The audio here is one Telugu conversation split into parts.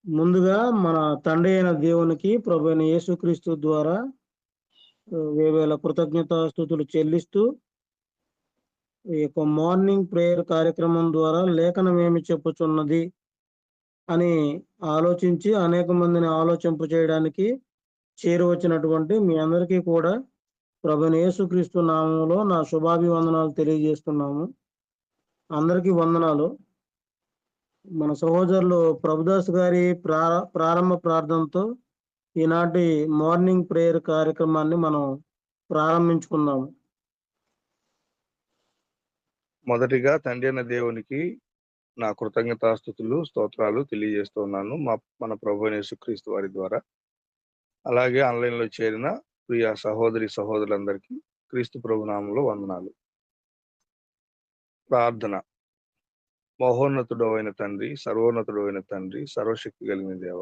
ముందుగా మన తండ్రి అయిన దేవునికి ప్రభు అయిన యేసుక్రీస్తు ద్వారా వేవేల కృతజ్ఞతాస్తుతులు చెల్లిస్తూ ఈ యొక్క మార్నింగ్ ప్రేయర్ కార్యక్రమం ద్వారా లేఖనం ఏమి చెప్పుచున్నది అని ఆలోచించి అనేక మందిని ఆలోచింప చేయడానికి చేరువచ్చినటువంటి మీ అందరికీ కూడా ప్రభు అయిన యేసుక్రీస్తు నామంలో నా శుభాభివందనాలు తెలియజేస్తున్నాము. అందరికీ వందనాలు. మన సహోదరులు ప్రభుదాస్ గారి ప్రారంభ ప్రార్థనతో ఈనాటి మార్నింగ్ ప్రేయర్ కార్యక్రమాన్ని మనం ప్రారంభించుకుందాము. మొదటిగా తండ్రి అయిన దేవునికి నా కృతజ్ఞతాస్తుతులు స్తోత్రాలు తెలియజేస్తున్నాను మన ప్రభు యేసుక్రీస్తు వారి ద్వారా. అలాగే ఆన్లైన్ లో చేరిన ప్రియ సహోదరి సహోదరులందరికీ క్రీస్తు ప్రభు నామంలో వందనాలు. ప్రార్థన. మహోన్నతుడు అయిన తండ్రి, సర్వోన్నతుడు అయిన తండ్రి, సర్వశక్తి కలిగిన దేవ,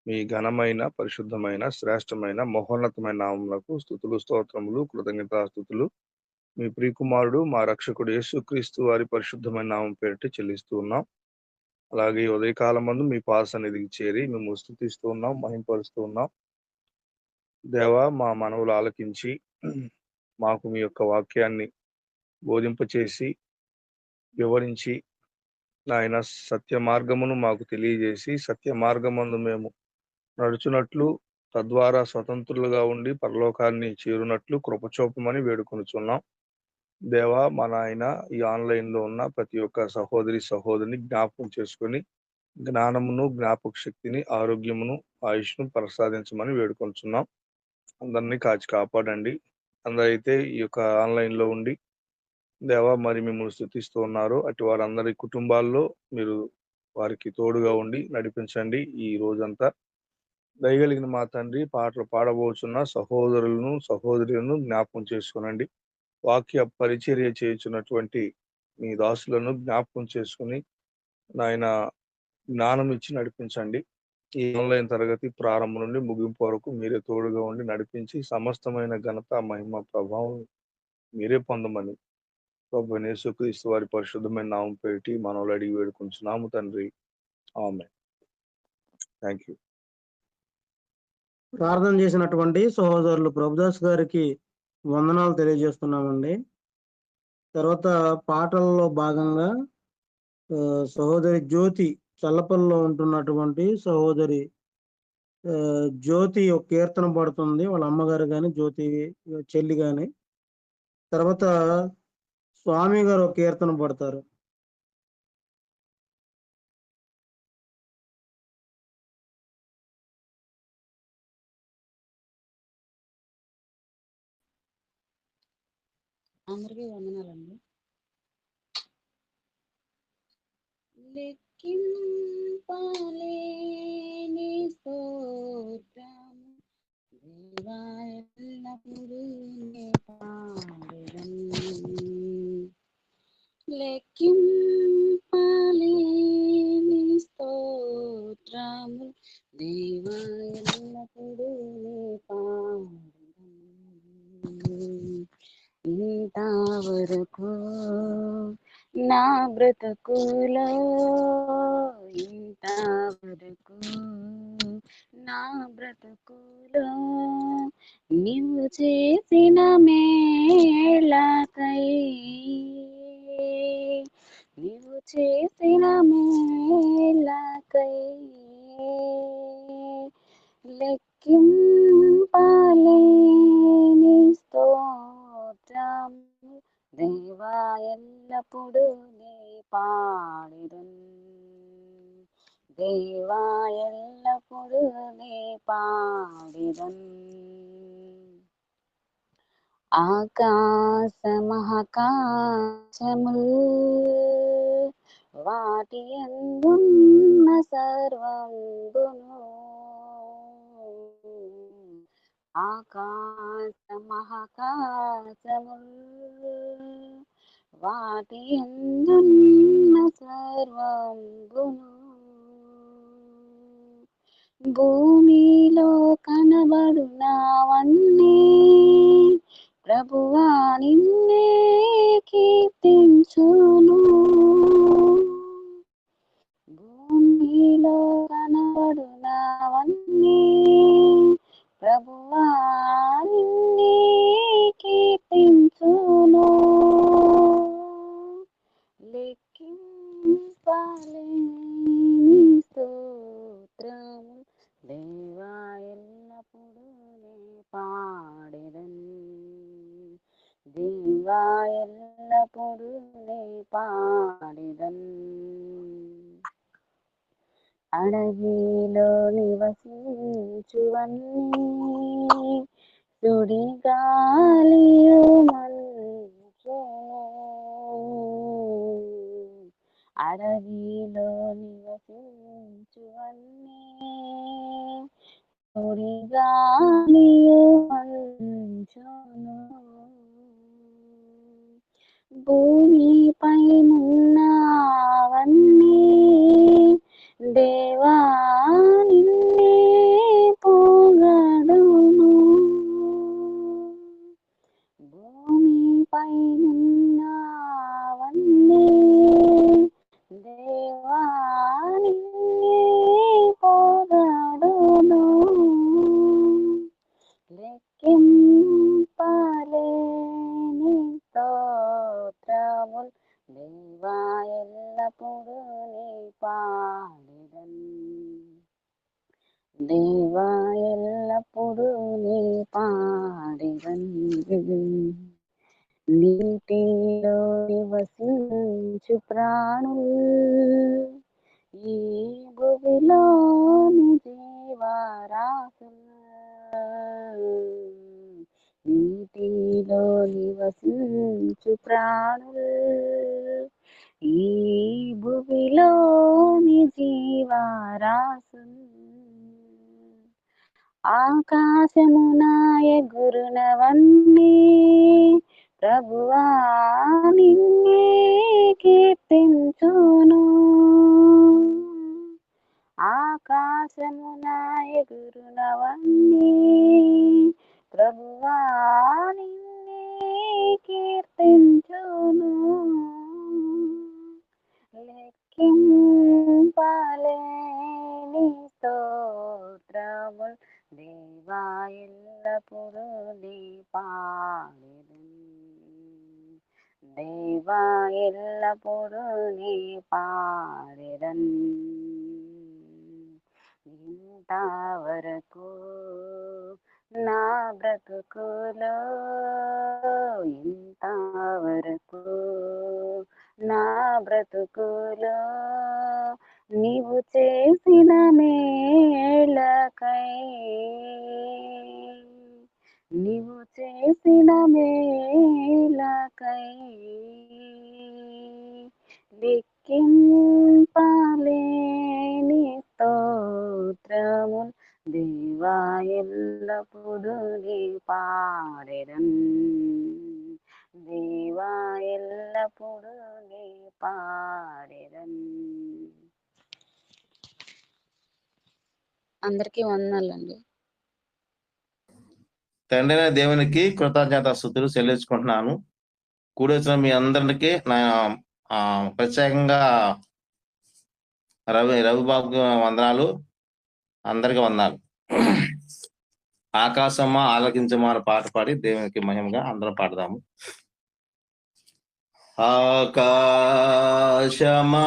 మీ ఘనమైన పరిశుద్ధమైన శ్రేష్టమైన మహోన్నతమైన నామములకు స్తుతులు స్తోత్రములు కృతజ్ఞతాస్తుతులు మీ ప్రియకుమారుడు మా రక్షకుడు యేసుక్రీస్తు వారి పరిశుద్ధమైన నామం పేరిట చెల్లిస్తూ ఉన్నాం. అలాగే ఉదయకాలం మందు మీ పాద సన్నిధికి చేరి మేము స్తుతిస్తూ ఉన్నాం, మహింపరుస్తూ ఉన్నాం. దేవా, మా మనవులు ఆలకించి మాకు మీ యొక్క వాక్యాన్ని బోధింపచేసి వివరించి నాయన సత్య మార్గమును మాకు తెలియజేసి సత్య మార్గమందు మేము నడుచున్నట్లు తద్వారా స్వతంత్రులుగా ఉండి పరలోకాన్ని చేరునట్లు కృపచూపమని వేడుకొనుచున్నాం. దేవా, మా నాయన ఈ ఆన్లైన్ లో ఉన్న ప్రతి ఒక్క సహోదరి సహోదరిని జ్ఞాపకం చేసుకొని జ్ఞానమును, జ్ఞాపక శక్తిని, ఆరోగ్యమును, ఆయుష్ను ప్రసాదించమని వేడుకొంచున్నాం. అందరినీ కాచి కాపాడండి. అందరైతే ఈ యొక్క ఆన్లైన్ లో ఉండి దేవా మరి మిమ్మల్ని స్తుతిస్తూ ఉన్నారు, అటు వారందరి కుటుంబాల్లో మీరు వారికి తోడుగా ఉండి నడిపించండి. ఈ రోజంతా దయగలిగిన మా తండ్రి, పాటలు పాడబోచున్న సహోదరులను సహోదరులను జ్ఞాపకం చేసుకునండి. వాక్య పరిచర్య చేయుచున్నటువంటి మీ దాసులను జ్ఞాపకం చేసుకుని నాయన జ్ఞానం ఇచ్చి నడిపించండి. ఈ ఆన్లైన్ తరగతి ప్రారంభం నుండి ముగింపు వరకు మీరే తోడుగా ఉండి నడిపించి సమస్తమైన ఘనత, మహిమ, ప్రభావం మీరే పొందమని ప్రభు యేసుక్రీస్తు వారి పరిశుద్ధమైన నామం పెట్టి మనవులు అడిగి వేడుకుంటున్నాము తండ్రి. ఆమేన్. Thank you. ప్రార్థన చేసినటువంటి సహోదరులు ప్రభుదాస్ గారికి వందనాలు తెలియజేస్తున్నామండి. తర్వాత పాటలలో భాగంగా సహోదరి జ్యోతి, చల్లపల్లిలో ఉంటున్నటువంటి సహోదరి జ్యోతి ఒక కీర్తన పడుతుంది, వాళ్ళ అమ్మగారు కానీ జ్యోతి చెల్లి కానీ. తర్వాత స్వామి గారు ఒక కీర్తన పడతారు. అందరికీ వందనాలండి. లెక్కింపలేని స్తోత్రము దేవా ఎల్లప్పుడూ నే పాడెదను. లెక్కింపలేని స్తోత్రము దేవా ఎల్లప్పుడూ నే పాడెదను. ఇంతవరకు నా బ్రతుకులో, ఇంతవరకు నా బ్రతుకులో నీవు చేసిన మేళకై, నీవు చేసిన మేళకై లెక్కింపలేని స్తోత్రము దేవా ఎల్లప్పుడూ నే పాడెదను. దేవా ఎల్లప్పుడూ నే పాడెదను. ఆకాశ మహాకాశములు వాటి యందున్న సర్వంబును, ఆకాశ మహాకాశములు వాటి యందున్న సర్వంబును, భూమిలో కనబడునవన్నీ ప్రభువా నిన్నే కీర్తించును. నావన్నీ ప్రభువా నిన్నే కీర్తించును లెక్కింపలేని స్తోత్రము దేవా ఎల్లప్పుడూ నే పాడెదన్ దేవా ఎల్లప్పుడూ నే పాడెదన్ అడవిలో నివసించువన్నీ సుడిగాలియు మంచును అడవిలో నివసించువన్నీ సుడిగాలియు మంచును భూమిపై ఉన్నవన్నీ దేవా నిన్నే పొగడును భూమిపై ఉన్నవన్నీ దేవా నిన్నే పొగడును లెక్కింపలేని స్తోత్రములు దేవా ఎల్లప్పుడూ నీ పాడెదన్ దేవా ఎల్లప్పుడూ నీ పాడెదన్ నీటిలో నివసించు ప్రాణులు ఈ భూమిలోని జీవరాశులు నీటిలో నివసించు ప్రాణులు ఈ భూమిలోని జీవరాశులు ఆకాశమున ఎగురునవన్నీ ప్రభువా నిన్నే కీర్తించును ఆకాశమున ఎగురునవన్నీ ప్రభువా నిన్నే కీర్తించును లెక్కింపలేని స్తోత్రములు దేవా ఎల్లప్పుడూ నీ పాడెదన్ దేవా ఎల్లప్పుడూ నీ పాడెదన్ ఇంతవరకు నా బ్రతుకులో ఇంతవరకు నా బ్రతుకులో నీవు చేసిన మేలకై నీవు చేసిన మేలకై లెక్కింపలేని స్తోత్రములు దేవా ఎల్లప్పుడూ నీ పాడెదన్ దేవా ఎల్లప్పుడూ నీ పాడెదన్ అందరికీ వందనాలండి. తండ్రి దేవునికి కృతజ్ఞత స్తుతులు చెల్లించుకుంటున్నాను. కూడి వచ్చిన మీ అందరికి నా ప్రత్యేకంగా రవిబాబుకి వందనాలు. అందరికి వందనాలు. ఆకాశమా ఆలకించమా అని పాట పాడి దేవునికి మహిమగా అందరం పాడదాము. ఆకాశమా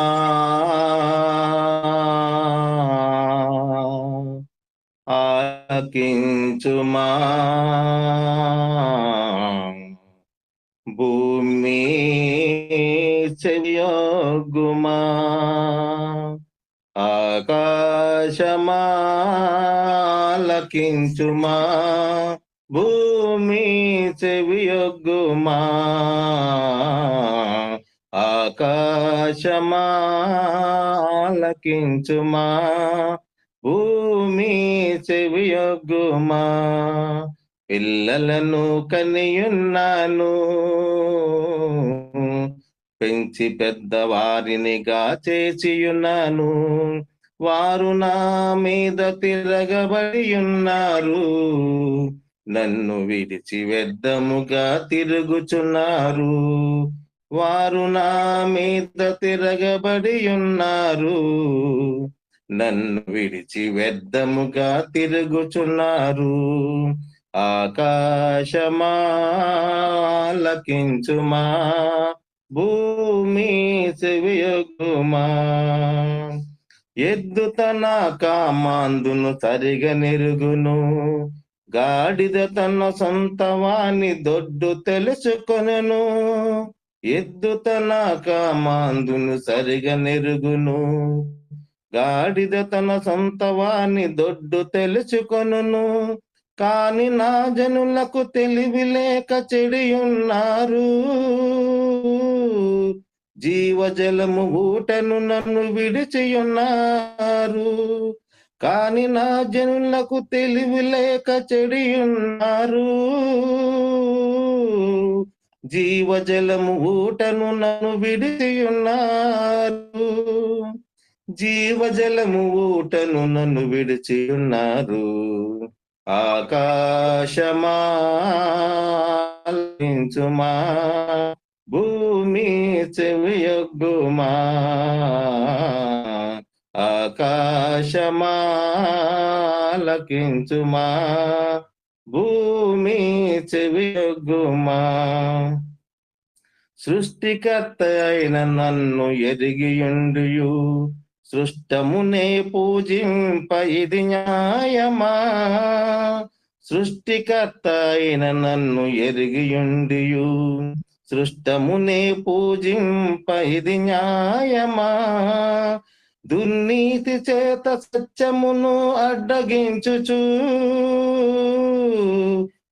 ఆలకించుమా భూమి చెవియొగ్గుమా ఆకాశమా ఆలకించుమా భూమి చెవియొగ్గుమా ఆకాశమా ఆలకించుమా భూమి చెవియొగ్గుమా పిల్లలను కనియున్నాను పెంచి పెద్దవారినిగా చేసియున్నాను వారు నా మీద తిరగబడి ఉన్నారు నన్ను విడిచి వ్యర్థముగా తిరుగుచున్నారు వారు నా మీద తిరగబడి ఉన్నారు నన్ను విడిచి వ్యర్థముగా తిరుగుచున్నారు. ఆకాశమా లకించుమా, భూమి చెవియొగ్గుమా. ఎద్దు తన కామాందును సరిగా నెరుగును, గాడిద తన సొంత వాని దొడ్డు తెలుసుకొనును. ఎద్దు తన కామాందును సరిగా నెరుగును, గాడిద తన సొంత వాని దొడ్డు తెలుసుకొనును. కాని నా జనులకు తెలివి లేక చెడియున్నారు. జీవజలము ఊటను నన్ను విడిచియున్నారు. కాని నా జనులకు తెలివి లేక చెడియున్నారు. జీవజలము ఊటను నన్ను విడిచియున్నారు. జీవజలము ఊటను నన్ను విడిచియున్నారు. ఆకాశమా లకించుమా, భూమి చెవియొగ్గుమా. ఆకాశమా లకించుమా, భూమి చెవియొగ్గుమా. సృష్టికర్త అయిన నన్ను ఎరిగియుండియు సృష్టమునే పూజింప ఇది న్యాయమా. సృష్టికర్త అయిన నన్ను ఎరిగియుండియు సృష్టమునే పూజింప ఇది న్యాయమా. దుర్నీతి చేత సత్యమును అడ్డగించుచు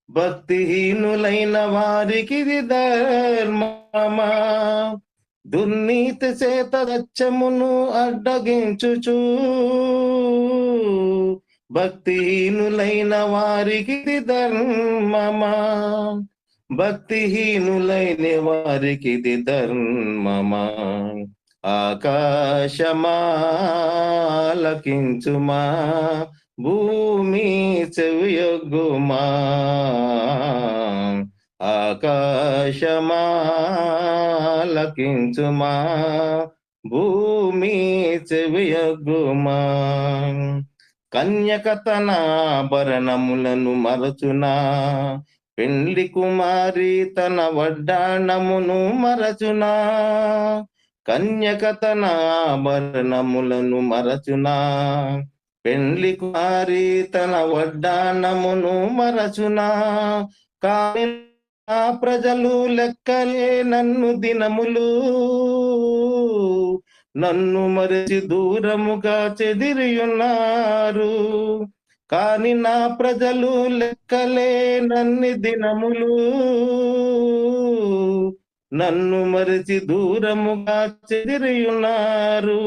భక్తిహీనులైన వారికి ధర్మమా. దుర్నీతి చేత సత్యమును అడ్డగించుచు భక్తిహీనులైన వారికి ధర్మమా. భక్తిహీనులైన వారికి ధర్మమా. ఆకాశమా లకించుమా, భూమి చెవియొగ్గుమా. ఆకాశమా లకించుమా, భూమి చెవియొగ్గుమా. కన్యక తన ఆభరణములను మరచునా, పెండ్లి కుమారి తన వడ్డాణమును మరచునా. కన్యక తన ఆభరణములను మరచునా, పెండ్లి కుమారి తన వడ్డాణమును మరచునా. కాని నా ప్రజలు లెక్కలే నన్ను దినములు, నన్ను మరచి దూరముగా చెదిరియున్నారు. కాని నా ప్రజలు లెక్కలే నన్ని దినములు, నన్ను మరచి దూరముగా చెదిరియున్నారు.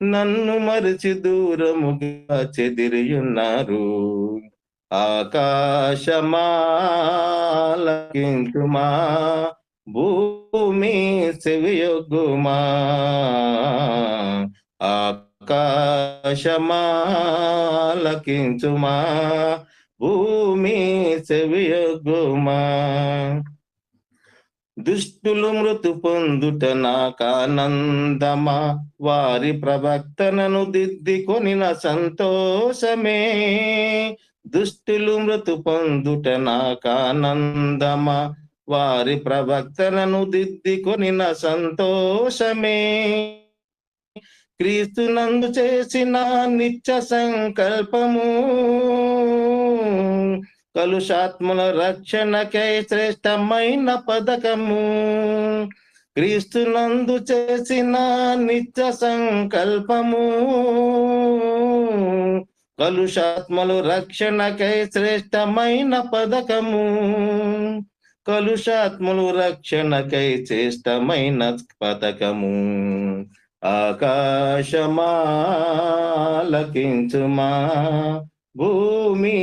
నన్ను మరచి దూరముగా చెదిరియున్నారు. ఆకాశమా లకించుమా, భూమి చెవియొగ్గుమా. ఆకాశమా లకించుమా, భూమి చెవియొగ్గుమా. దుష్టులు మృతు పొందుట నాకానందమా, వారి ప్రవక్తనను దిద్దికొనిన సంతోషమే. దుష్టులు మృతు పొందుట నాకానందమా, వారి ప్రవక్తనను దిద్దికొనిన సంతోషమే. క్రీస్తునందు చేసిన నిత్య సంకల్పము, కలుషాత్మల రక్షణకై శ్రేష్టమైన పథకము. క్రీస్తునందు చేసిన నిత్య సంకల్పము, కలుషాత్మలు రక్షణకై శ్రేష్టమైన పథకము. కలుషాత్మలు రక్షణకై శ్రేష్టమైన పథకము. ఆకాశమా లకించుమా, భూమి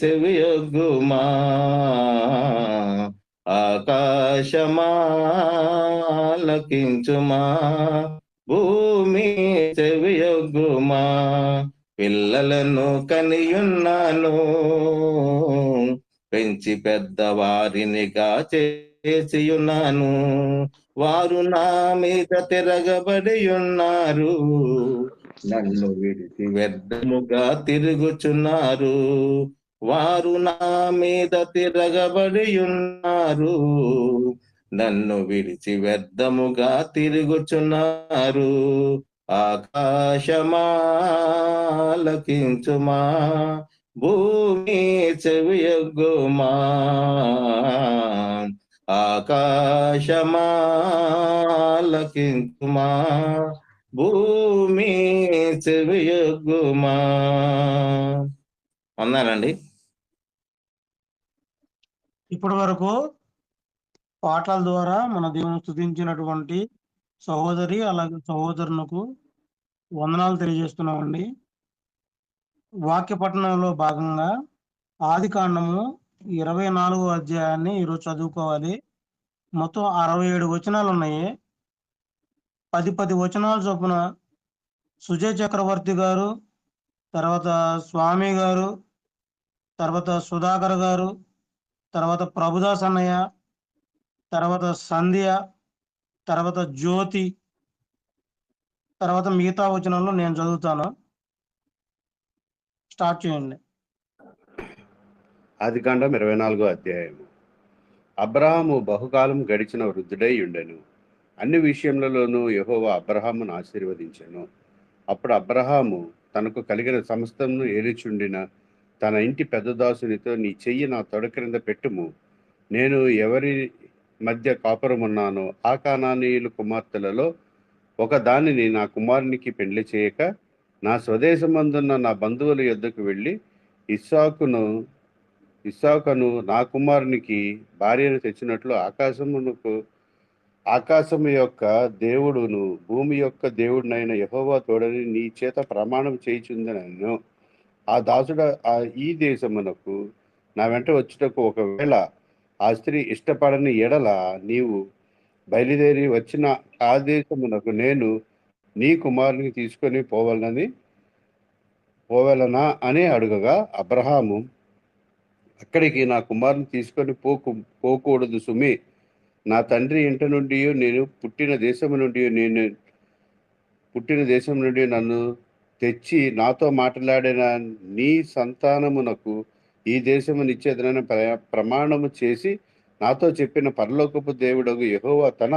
చెవియొగ్గుమా. ఆకాశమా లకించుమా, భూమి చెవియొగ్గుమా. పిల్లలను కనియున్నాను, పెంచి పెద్దవారినిగా చేసియున్నాను. వారు నా మీద తిరగబడి ఉన్నారు, నన్ను విడిచి వ్యర్థముగా తిరుగుచున్నారు, వారు నా మీద తిరగబడి ఉన్నారు. నన్ను విడిచి వ్యర్థముగా తిరుగుచున్నారు. ఆకాశమాలకించుమా, భూమి చెవియొగ్గుమా. ఆకాశమాలకించుమా, భూమి చెవియొగ్గుమా. అన్నారండి. ఇప్పటి వరకు పాటల ద్వారా మన దేవుని స్తుతించినటువంటి సహోదరి అలాగే సహోదరునికి వందనాలు తెలియజేస్తున్నామండి. వాక్య పఠనంలో భాగంగా ఆది కాండము 24వ అధ్యాయాన్ని ఈరోజు చదువుకోవాలి. మొత్తం 67 వచనాలు ఉన్నాయి. 10 వచనాల చొప్పున సుజయ్ చక్రవర్తి గారు, తర్వాత స్వామి గారు, తర్వాత సుధాకర్ గారు, తర్వాత ప్రభుదాస్ అన్నయ్య, తర్వాత సంధ్య, తర్వాత జ్యోతి, తర్వాత మిగతా వచనంలో నేను చదువుతాను. స్టార్ట్ చేయండి. ఆదికాండం 24వ అధ్యాయము. అబ్రహాము బహుకాలం గడిచిన వృద్ధుడై ఉండెను. అన్ని విషయములలోనూ యెహోవా అబ్రహామును ఆశీర్వదించెను. అప్పుడు అబ్రహాము తనకు కలిగిన సమస్తమును ఏలిచుండిన తన ఇంటి పెద్ద దాసునితో, నీ చెయ్యి నా తొడ క్రింద పెట్టుము, నేను ఎవరి మధ్య కాపురమున్నానో ఆ కానానీయుల కుమార్తెలలో ఒక దానిని నా కుమారునికి పెండ్లి చేయక, నా స్వదేశమందున్న నా బంధువుల యొద్దకు వెళ్ళి ఇస్సాకును నా కుమారునికి భార్యను తెచ్చినట్లు ఆకాశము యొక్క దేవుడును భూమి యొక్క దేవుడినైన యెహోవా తోడని నీ చేత ప్రమాణం చేయుచుందనను. ఆ దాసుడు ఈ దేశమునకు నా వెంట వచ్చుటకు ఒకవేళ ఆ స్త్రీ ఇష్టపడని ఎడల నీవు బయలుదేరి వచ్చిన ఆ దేశమునకు నేను నీ కుమారుని తీసుకొని పోవలనా అని అడుగగా, అబ్రహాము, అక్కడికి నా కుమారుని తీసుకొని పోకూడదు సుమి. నా తండ్రి ఇంట నుండి నేను పుట్టిన దేశం నుండి నన్ను తెచ్చి నాతో మాట్లాడిన నీ సంతానమునకు ఈ దేశమునిచ్చేదనని ప్రమాణము చేసి నాతో చెప్పిన పరలోకపు దేవుడగు యెహోవా తన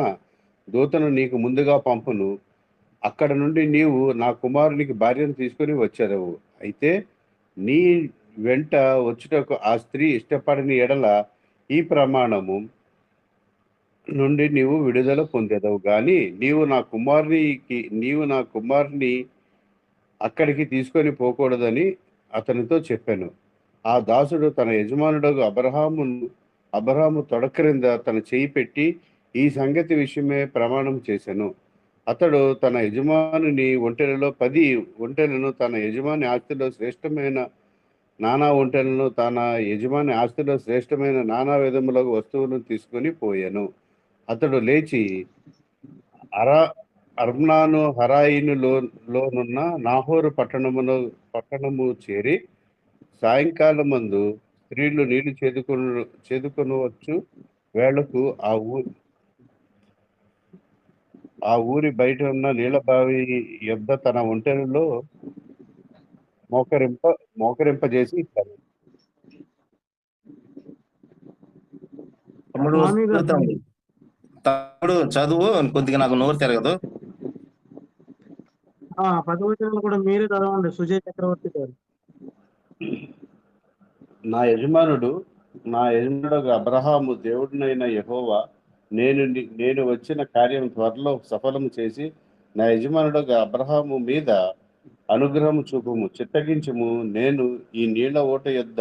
దూతను నీకు ముందుగా పంపును. అక్కడ నుండి నీవు నా కుమారునికి భార్యను తీసుకొని వచ్చేదవు. అయితే నీ వెంట వచ్చుటకు ఆ స్త్రీ ఇష్టపడని ఎడల ఈ ప్రమాణము నుండి నీవు విడుదల పొందేదవు గాని నీవు నా కుమారుని అక్కడికి తీసుకొని పోకూడదని అతనితో చెప్పాను. ఆ దాసుడు తన యజమానుడు అబ్రహాము తొడ క్రింద తన చేయి పెట్టి ఈ సంగతి విషయమే ప్రమాణం చేశాను. అతడు తన యజమానుని ఒంటెలలో 10 ఒంటెలను, తన యజమాని ఆస్తిలో శ్రేష్టమైన నానా విధముల వస్తువులను తీసుకొని పోయాను. అతడు లేచి అర్మ్నాను హరాయినులోనున్న నాహోరు పట్టణము చేరి, సాయంకాలమందు స్త్రీలు నీళ్లు చేదుకొనవచ్చు వేళకు ఆ ఊరి బయట ఉన్న నీళ్ల బావి యొద్ద తన ఒంటెలలో మోకరింపజేసి ఇచ్చాను. తమ్ముడు స్వామి గారు తమ్ముడు చదువు, కొద్దిగా నాకు నోరు తిరగదు. 10 వచనాలు కూడా మీరే చదవండి, సుజయ్ చక్రవర్తి గారు. నా యజమానుడు అబ్రహాము దేవుడినైన యెహోవా నేను వచ్చిన కార్యం త్వరలో సఫలము చేసి నా యజమానుడు అబ్రహాము మీద అనుగ్రహము చూపుము, చిత్తగించుము. నేను ఈ నీళ్ల ఓట యొద్ద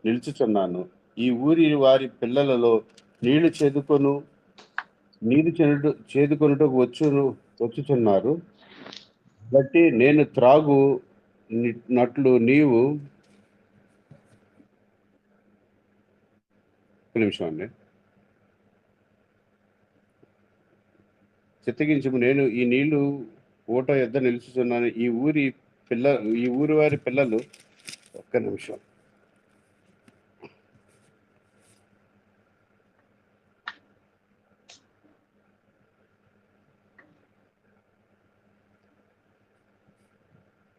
నిలుచుచున్నాను. ఈ ఊరి వారి పిల్లలలో నీళ్లు చేదుకొనుటకు వచ్చుచున్నారు. బట్టి నేను త్రాగునట్లు నీవు నిమిషం అండి చిత్తగించుము. నేను ఈ నీళ్లు ఓట యొద్ద నిలుచుచున్నాను. ఈ ఊరి వారి పిల్లలు ఒక్క నిమిషం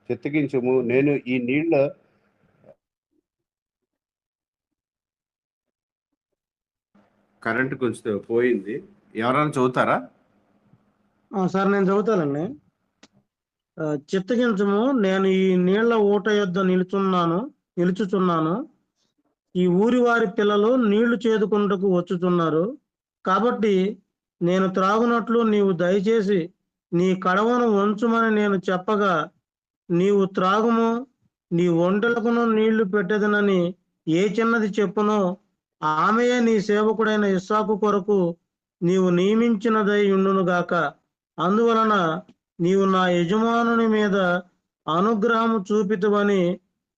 చిత్తగించుము. నేను ఈ నీళ్ల కరెంట్ కొంచెం పోయింది. ఎవరైనా చదువుతారా? సార్ నేను చదువుతానండి. చిత్తగించము, నేను ఈ నీళ్ల ఊట యొద్ద నిలుచుచున్నాను. ఈ ఊరి వారి పిల్లలు నీళ్లు చేదుకొనుటకు వచ్చుచున్నారు. కాబట్టి నేను త్రాగునట్లు నీవు దయచేసి నీ కడవను వంచుమని నేను చెప్పగా, నీవు త్రాగుము, నీ ఒంటెలకును నీళ్లు పెట్టెదనని ఏ చిన్నది చెప్పునో ఆమెయే నీ సేవకుడైన ఇస్సాకు కొరకు నీవు నియమించినదై ఉండునుగాక. అందువలన నీవు నా యజమానుని మీద అనుగ్రహము చూపితువని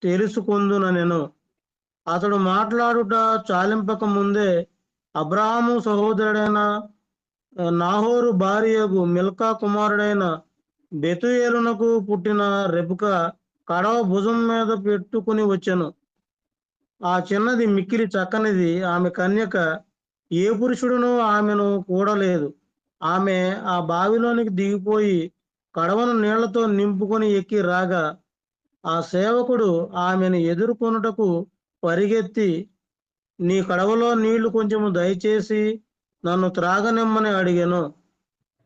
తెలుసుకొందునెను. అతడు మాట్లాడుట చాలింపక ముందే అబ్రాహాము సహోదరుడైన నాహోరు భార్యకు మిల్కా కుమారుడైన బెతూయేలునకు పుట్టిన రెబెకా కడవ భుజం మీద పెట్టుకుని వచ్చెను. ఆ చిన్నది మిక్కిలి చక్కనిది, ఆమె కన్యక, ఏ పురుషుడును ఆమెను కూడలేదు. ఆమె ఆ బావిలోనికి దిగిపోయి కడవను నీళ్లతో నింపుకొని ఎక్కి రాగా, ఆ సేవకుడు ఆమెను ఎదుర్కొనుటకు పరిగెత్తి, నీ కడవలో నీళ్లు కొంచెము దయచేసి నన్ను త్రాగనిమ్మని అడిగెను.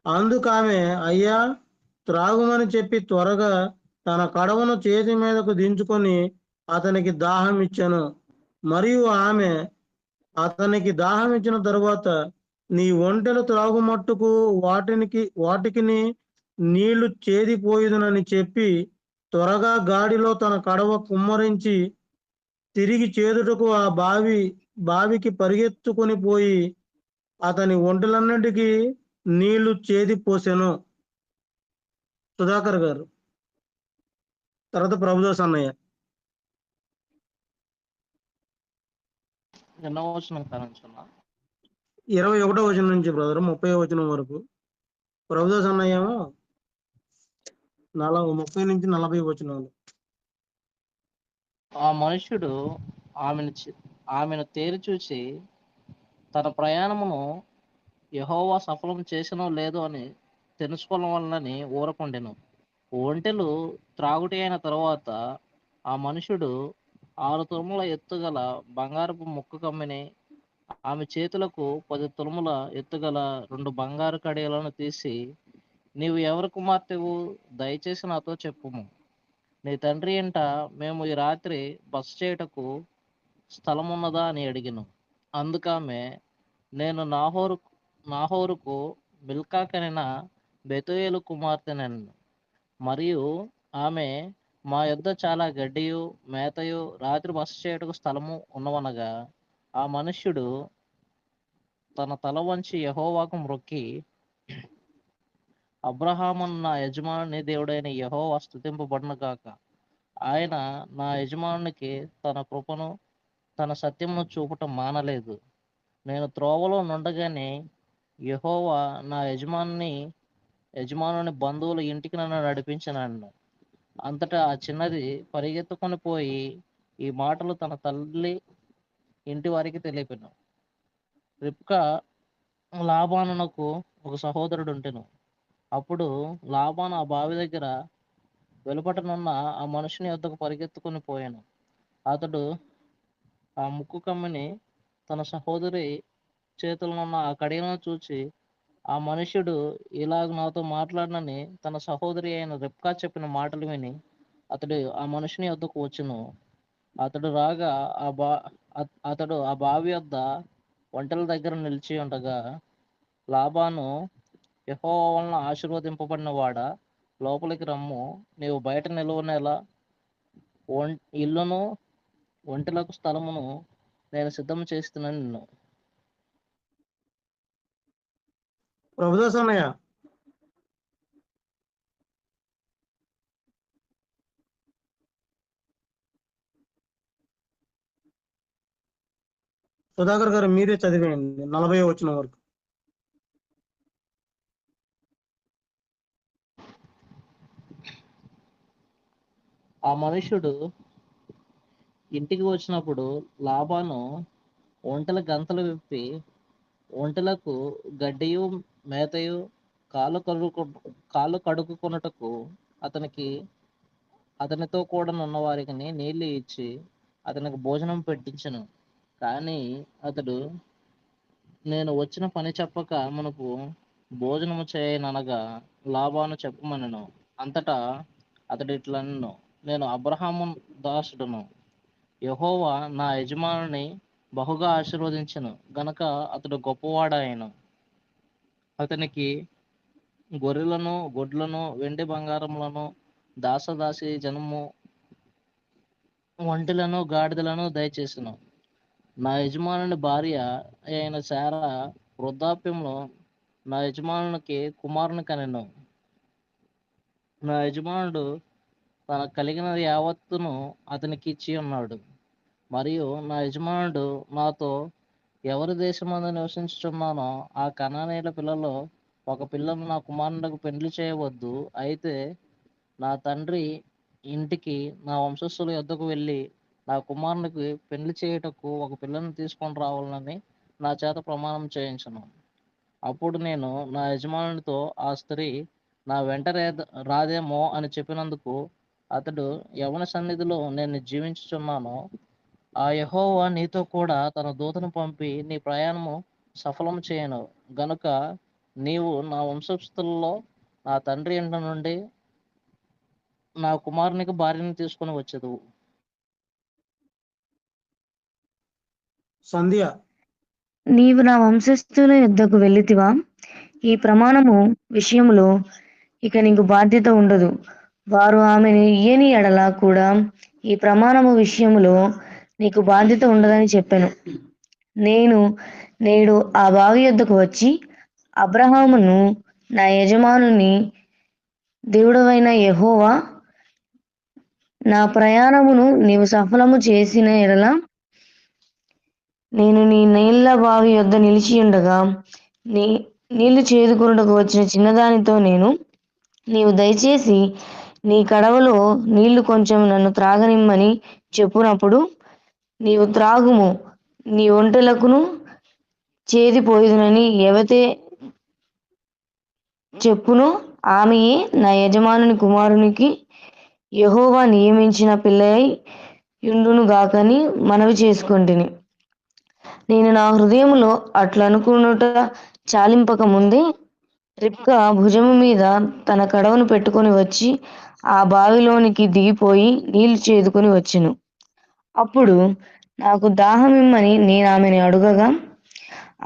అందుకామె, అయ్యా త్రాగుమని చెప్పి త్వరగా తన కడవను చేతి మీదకు దించుకొని అతనికి దాహం ఇచ్చెను. మరియు ఆమె అతనికి దాహం ఇచ్చిన తరువాత, నీ ఒంటెలు త్రాగుమట్టుకు వాటికి నీళ్లు చేదిపోయిదునని చెప్పి త్వరగా గాడిలో తన కడవ కుమ్మరించి తిరిగి చేదుటకు ఆ బావికి పరిగెత్తుకొని పోయి అతని ఒంటెలన్నిటికీ నీళ్లు చేది పోసెను. సుధాకర్ గారు. తర్వాత ప్రభుదాస్ అన్నయ్య. ఎన్నో వచనం కానించున్నా 21వ వచనం నుంచి బ్రదర్ 30వ వచనం వరకు. ప్రభుదాస్ అన్నయ్య 30 నుంచి 40 వచనాలు. ఆ మనుష్యుడు ఆమెను తేరి చూసి తన ప్రయాణమును యెహోవా సఫలం చేసినో లేదో అని తెలుసుకోవాలని ఊరకుండెను. ఒంటెలు త్రాగుటి అయిన తరువాత ఆ మనుషుడు 6 తులముల ఎత్తుగల బంగారపు ముక్కు కమ్మిని, ఆమె చేతులకు 10 తులముల ఎత్తుగల 2 బంగారు కడియలను తీసి, నీవు ఎవరి కుమార్తెవు? దయచేసి నాతో చెప్పుము. నీ తండ్రి ఇంట మేము ఈ రాత్రి బస చేయుటకు స్థలమున్నదా అని అడిగెను. అందుకామె, నేను నాహోరుకు మిల్కా కనిన బెతూయేలు కుమార్తెనెను. మరియు ఆమె, మా యొద్ద చాలా గడ్డియు మేతయు రాత్రి బస చేయుటకు స్థలము ఉన్నవనగా, ఆ మనుష్యుడు తన తల వంచి యెహోవాకు మ్రొక్కి, అబ్రహామును నా యజమానుని దేవుడైన యెహోవా స్తుతింపబడును గాక. ఆయన నా యజమానునికి తన కృపను తన సత్యమును చూపటం మానలేదు. నేను త్రోవలో నుండగానే యెహోవా నా యజమానుని బంధువుల ఇంటికి నన్ను నడిపించినాడు. అంతటా ఆ చిన్నది పరిగెత్తుకొని పోయి ఈ మాటలు తన తల్లి ఇంటి వారికి తెలిపెను. రిబ్కా లాబానునకు ఒక సహోదరుడు ఉంటెను. అప్పుడు లాబాను ఆ బావి దగ్గర వెలుపటనున్న ఆ మనుషుని యొద్దకు పరిగెత్తుకొని పోయాను. అతడు ఆ ముక్కు కమ్మిని తన సహోదరి చేతులనున్న ఆ కడియలను చూచి, ఆ మనుష్యుడు ఇలాగ నాతో మాట్లాడనని తన సహోదరి అయిన రిబ్కా చెప్పిన మాటలు విని అతడు ఆ మనుషుని యొద్దకు వచ్చును. అతడు రాగా అతడు ఆ బావి యొద్ద ఒంటెల దగ్గర నిలిచి ఉండగా, లాబాను, యెహోవా వలన ఆశీర్వదింపబడిన వాడా, లోపలికి రమ్ము, నీవు బయట నిలువనేలా ఇల్లును ఒంటెలకు స్థలమును నేను సిద్ధం చేస్తున్నాను నిన్ను. ప్రభుదాస్ అన్నయ్య. సుధాకర్ గారు మీరే చదివేయండి 40వ వచనం వరకు. ఆ మనుష్యుడు ఇంటికి వచ్చినప్పుడు లాబాను ఒంటెల గంతలు విప్పి ఒంటెలకు గడ్డియు మేతయు కాళ్ళు కడుక్కున్నటకు అతనికి అతనితో కూడా ఉన్న వారికి నీళ్లు ఇచ్చి అతనికి భోజనం పెట్టించెను. కానీ అతడు, నేను వచ్చిన పని చెప్పక మనకు భోజనము చేయననగా లాబాను చెప్పమనెను. అంతటా అతడు ఇట్లనెను, నేను అబ్రహాము దాసుడును. యెహోవా నా యజమానుని బహుగా ఆశీర్వదించెను గనుక అతడు గొప్పవాడాయెను. అతనికి గొర్రెలను, గొడ్లను, వెండి బంగారములను, దాసదాసి జనము, ఒంటెలను, గాడిదలను దయచేసెను. నా యజమానుని భార్య అయిన శారా వృద్ధాప్యంలో నా యజమానునికి కుమారుని కనెను. నా యజమానుడు తనకు కలిగిన యావత్తును అతనికి ఇచ్చి ఉన్నాడు. మరియు నా యజమానుడు నాతో, ఎవరి దేశమందు నివసించుచున్నానో ఆ కనానీయుల పిల్లలో ఒక పిల్లను నా కుమారునికి పెండ్లి చేయవద్దు. అయితే నా తండ్రి ఇంటికి నా వంశస్థుల యొద్దకు వెళ్ళి నా కుమారునికి పెండ్లి చేయుటకు ఒక పిల్లను తీసుకొని రావాలని నా చేత ప్రమాణం చేయించను. అప్పుడు నేను నా యజమానునితో, ఆ స్త్రీ నా వెంట రాదేమో అని చెప్పినందుకు అతడు, ఎవని సన్నిధిలో నేను జీవించుచున్నానో ఆ యెహోవా నీతో కూడా తన దూతను పంపి నీ ప్రయాణము సఫలం చేయను గనుక నీవు నా వంశస్థులలో నా తండ్రి ఇంట నుండి నా కుమారునికి భార్యను తీసుకుని వచ్చేదువు. సంధ్య. నీవు నా వంశస్థుల యొద్దకు వెళ్ళితివా? ఈ ప్రమాణము విషయములో ఇక నీకు బాధ్యత ఉండదు. వారు ఆమెను ఇయ్యని ఎడల కూడా ఈ ప్రమాణము విషయములో నీకు బాధ్యత ఉండదని చెప్పాను. నేను నేడు ఆ బావి యొద్దకు వచ్చి అబ్రహామును, నా యజమానుని దేవుడవైన యెహోవా, నా ప్రయాణమును నీవు సఫలము చేసిన ఎడల నేను నీ నీళ్ల బావి యొద్ద నిలిచి ఉండగా నీళ్లు చేదుకొనుటకు వచ్చిన చిన్నదానితో నీవు దయచేసి నీ కడవలో నీళ్లు కొంచెం నన్ను త్రాగనిమ్మని చెప్పునప్పుడు నీవు త్రాగుము, నీ ఒంటెలకును చేదిపోయేదునని ఎవతే చెప్పునో ఆమెయే నా యజమానుని కుమారునికి యెహోవా నియమించిన పిల్లై యుండును గాకని మనవి చేసుకొంటిని. నేను నా హృదయములో అట్లనుకునుట చాలింపక ముందే రిబ్కా భుజము మీద తన కడవను పెట్టుకొని వచ్చి ఆ బావిలోనికి దిగిపోయి నీళ్లు చేదుకొని వచ్చెను. అప్పుడు నాకు దాహమిమ్మని నేను ఆమెను అడుగగా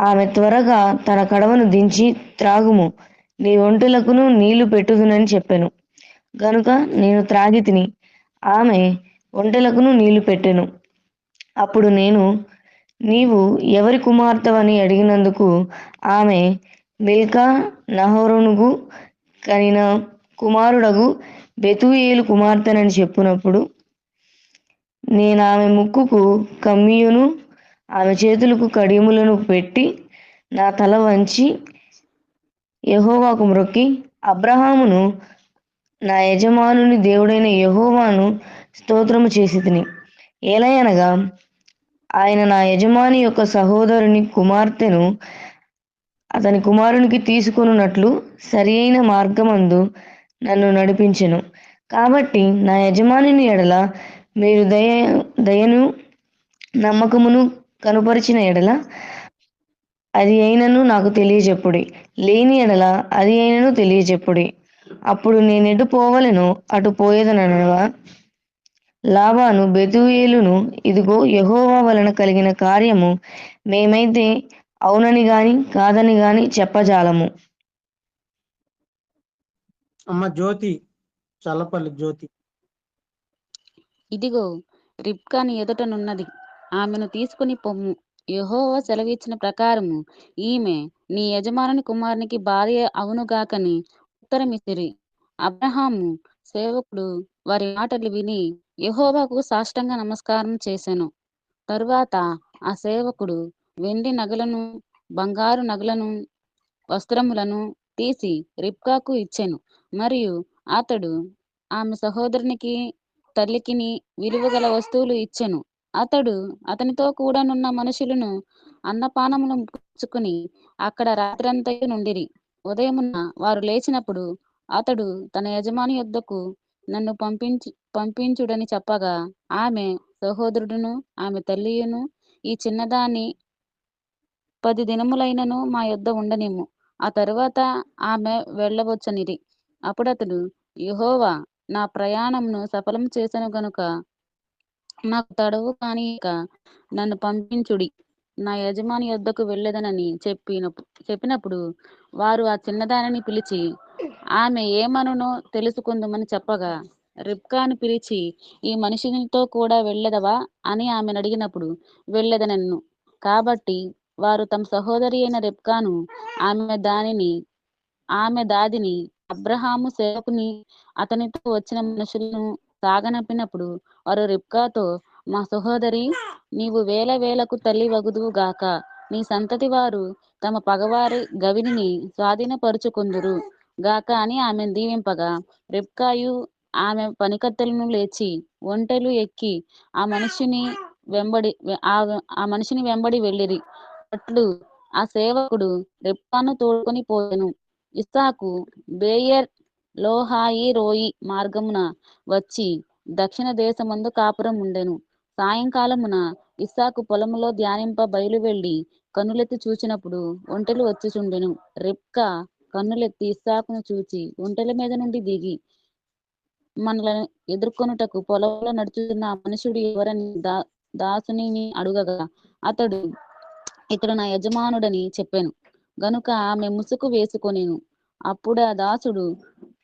ఆమె త్వరగా తన కడవను దించి, త్రాగుము, నీ ఒంటెలకును నీళ్లు పెట్టుదునని చెప్పెను. గనుక నేను త్రాగితిని. ఆమె ఒంటెలకును నీళ్లు పెట్టెను. అప్పుడు నేను, నీవు ఎవరి కుమార్తెవని అడిగినందుకు ఆమె, మిల్కా నహోరునకు కనిన కుమారుడగు బెతూయేలు కుమార్తెనని చెప్పునప్పుడు నేను ఆమె ముక్కుకు కమ్మీయును ఆమె చేతులకు కడియములను పెట్టి నా తల వంచి యెహోవాకు మ్రొక్కి, అబ్రహామును నా యజమానుని దేవుడైన యెహోవాను స్తోత్రము చేసితిని. ఏలయనగా ఆయన నా యజమాని యొక్క సహోదరుని కుమార్తెను అతని కుమారునికి తీసుకొనున్నట్లు సరి అయిన మార్గమందు నన్ను నడిపించెను. కాబట్టి నా యజమానుని ఎడల మీరు దయను నమ్మకమును కనుపరిచిన ఎడల అది అయినను నాకు తెలియజెప్పుడి, లేని ఎడల అది అయినను తెలియజెప్పుడి. అప్పుడు నేనెటు పోవలెనో అటు పోయేదనగా లాబాను బెతూయేలును, ఇదిగో యెహోవా వలన కలిగిన కార్యము మేమైతే అవునని గాని కాదని గాని చెప్పజాలము. అమ్మ జ్యోతి, చల్లపల్లి జ్యోతి. ఇదిగో రిబ్కా నీ ఎదుటనున్నది, ఆమెను తీసుకుని పొమ్ము. యెహోవా సెలవిచ్చిన ప్రకారము ఈమె నీ యజమానుని కుమారునికి భార్య అవునుగాకని ఉత్తరమిచ్చిరి. అబ్రహాము సేవకుడు వారి మాటలు విని యెహోవాకు సాష్టాంగ నమస్కారం చేసెను. తరువాత ఆ సేవకుడు వెండి నగలను, బంగారు నగలను, వస్త్రములను తీసి రిబ్కాకు ఇచ్చెను. మరియు అతడు ఆమె సహోదరునికి తల్లికిని విలువగల వస్తువులు ఇచ్చెను. అతడు అతనితో కూడానున్న మనుషులను అన్నపానములు పుచ్చుకుని అక్కడ రాత్రంతయు నుండిరి. ఉదయమున వారు లేచినప్పుడు అతడు తన యజమాని యొద్దకు నన్ను పంపించుడని చెప్పగా ఆమె సహోదరుడును ఆమె తల్లియును ఈ చిన్నదాన్ని 10 దినములైనను మా యొద్ద ఉండనిమ్ము, ఆ తరువాత ఆమె వెళ్ళవచ్చనిరి. అప్పుడతడు, యెహోవా నా ప్రయాణంను సఫలం చేసెను గనుక నాకు తడవు కానీయక నన్ను పంపించుడి, నా యజమాని యొద్దకు వెళ్ళెదనని చెప్పినప్పుడు వారు ఆ చిన్నదానిని పిలిచి ఆమె ఏమనునో తెలుసుకుందుమని చెప్పగా, రిబ్కాను పిలిచి, ఈ మనిషినితో కూడా వెళ్ళెదవా అని ఆమెను అడిగినప్పుడు వెళ్ళెదనెను. కాబట్టి వారు తమ సహోదరి అయిన రిబ్కాను ఆమె దాదిని అబ్రహాము సేవకుని అతనితో వచ్చిన మనుషులను సాగనంపినప్పుడు వారు రిబ్కాతో, మా సహోదరి, నీవు వేల వేలకు తల్లి వగుదువు గాక, నీ సంతతి వారు తమ పగవారి గవినిని స్వాధీనపరుచుకొందురు గాక అని ఆమెను దీవింపగా, రిబ్కాయు ఆమె పనికత్తెలను లేచి ఒంటెలు ఎక్కి ఆ మనిషిని వెంబడి వెళ్ళిరి. అట్లు ఆ సేవకుడు రిబ్కాను తోడుకొని పోయెను. ఇస్సాకు బేయర్ లోహాయి రోయి మార్గమున వచ్చి దక్షిణ దేశమందు కాపురం ఉండెను. సాయంకాలమున ఇస్సాకు పొలములో ధ్యానింప బయలువెళ్ళి కన్నులెత్తి చూచినప్పుడు ఒంటెలు వచ్చిచుండెను. రిబ్కా కన్నులెత్తి ఇస్సాకును చూచి ఒంటెల మీద నుండి దిగి మనలను ఎదుర్కొనుటకు పొలంలో నడుచుతున్న ఆ మనుషుడు ఎవరని దాసునిని అడుగగా, అతడు, ఇతడు నా యజమానుడని చెప్పెను. గనుక ఆమె ముసుగు వేసుకొనెను. అప్పుడు ఆ దాసుడు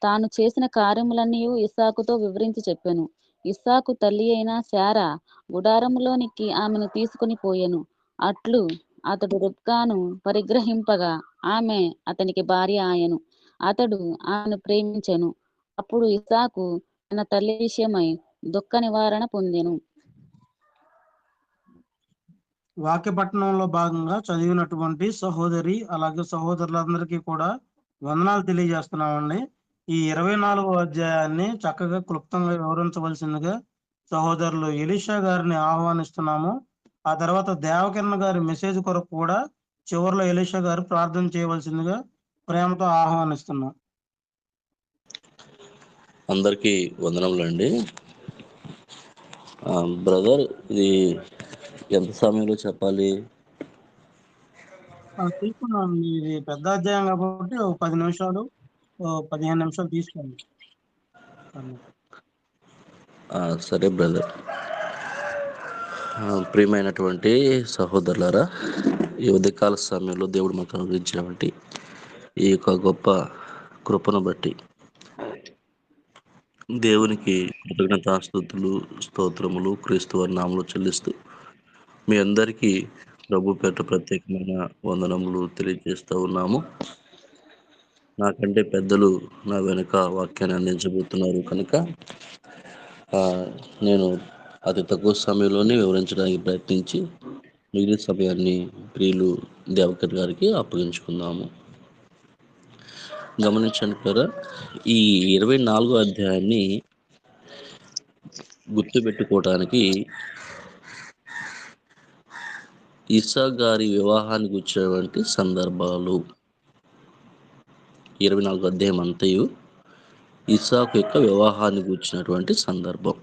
తాను చేసిన కార్యములన్నీ ఇస్సాకుతో వివరించి చెప్పెను. ఇస్సాకు తల్లి అయిన శారా గుడారములోనికి ఆమెను తీసుకుని పోయెను. అట్లు అతడు రిబ్కాను పరిగ్రహింపగా ఆమె అతనికి భార్య ఆయెను. అతడు ఆమెను ప్రేమించెను. అప్పుడు ఇస్సాకు తన తల్లి విషయమై దుఃఖ నివారణ పొందెను. వాక్య పట్టణంలో భాగంగా చదివినటువంటి సహోదరి అలాగే సహోదరులందరికీ కూడా వందనాలు తెలియజేస్తున్నామండి. ఈ 24వ అధ్యాయాన్ని చక్కగా క్లుప్తంగా వివరించవలసిందిగా సహోదరులు ఎలీషా గారిని ఆహ్వానిస్తున్నాము. ఆ తర్వాత దేవకిరణ్ గారి మెసేజ్ కొరకు కూడా చివరిలో ఎలీషా గారు ప్రార్థన చేయవలసిందిగా ప్రేమతో ఆహ్వానిస్తున్నాం. అందరికీ వందనములండి. బ్రదర్, ఇది ఎంత సమయంలో చెప్పాలి? తీసుకున్నాం. ఇది పెద్ద అధ్యాయం కాబట్టి 10 నిమిషాలు 15 నిమిషాలు తీసుకోండి. సరే బ్రదర్. ప్రియమైనటువంటి సహోదరులారా, ఈ ఉదయకాల సమయంలో దేవుడు మాకు అనుగ్రహించినటువంటి ఈ యొక్క గొప్ప కృపను బట్టి దేవునికి కృతజ్ఞతాస్తుతులు స్తోత్రములు క్రీస్తు వారి నామములో చెల్లిస్తూ మీ అందరికీ ప్రభు పేట ప్రత్యేకమైన వందనములు తెలియజేస్తూ ఉన్నాము. నాకంటే పెద్దలు నా వెనుక వాక్యాన్ని అందించబోతున్నారు కనుక నేను అతి తక్కువ సమయంలోనే వివరించడానికి ప్రయత్నించి మిగిలిన సమయాన్ని ప్రియులు దేవకర్ గారికి అప్పగించుకుందాము. గమనించండి కదా, ఈ 24వ అధ్యాయాన్ని గుర్తుపెట్టుకోవడానికి ఇస్సాకు గారి వివాహానికి వచ్చినటువంటి సందర్భాలు 24వ అధ్యాయం అంతయు ఇస్సాకు యొక్క వివాహానికి వచ్చినటువంటి సందర్భం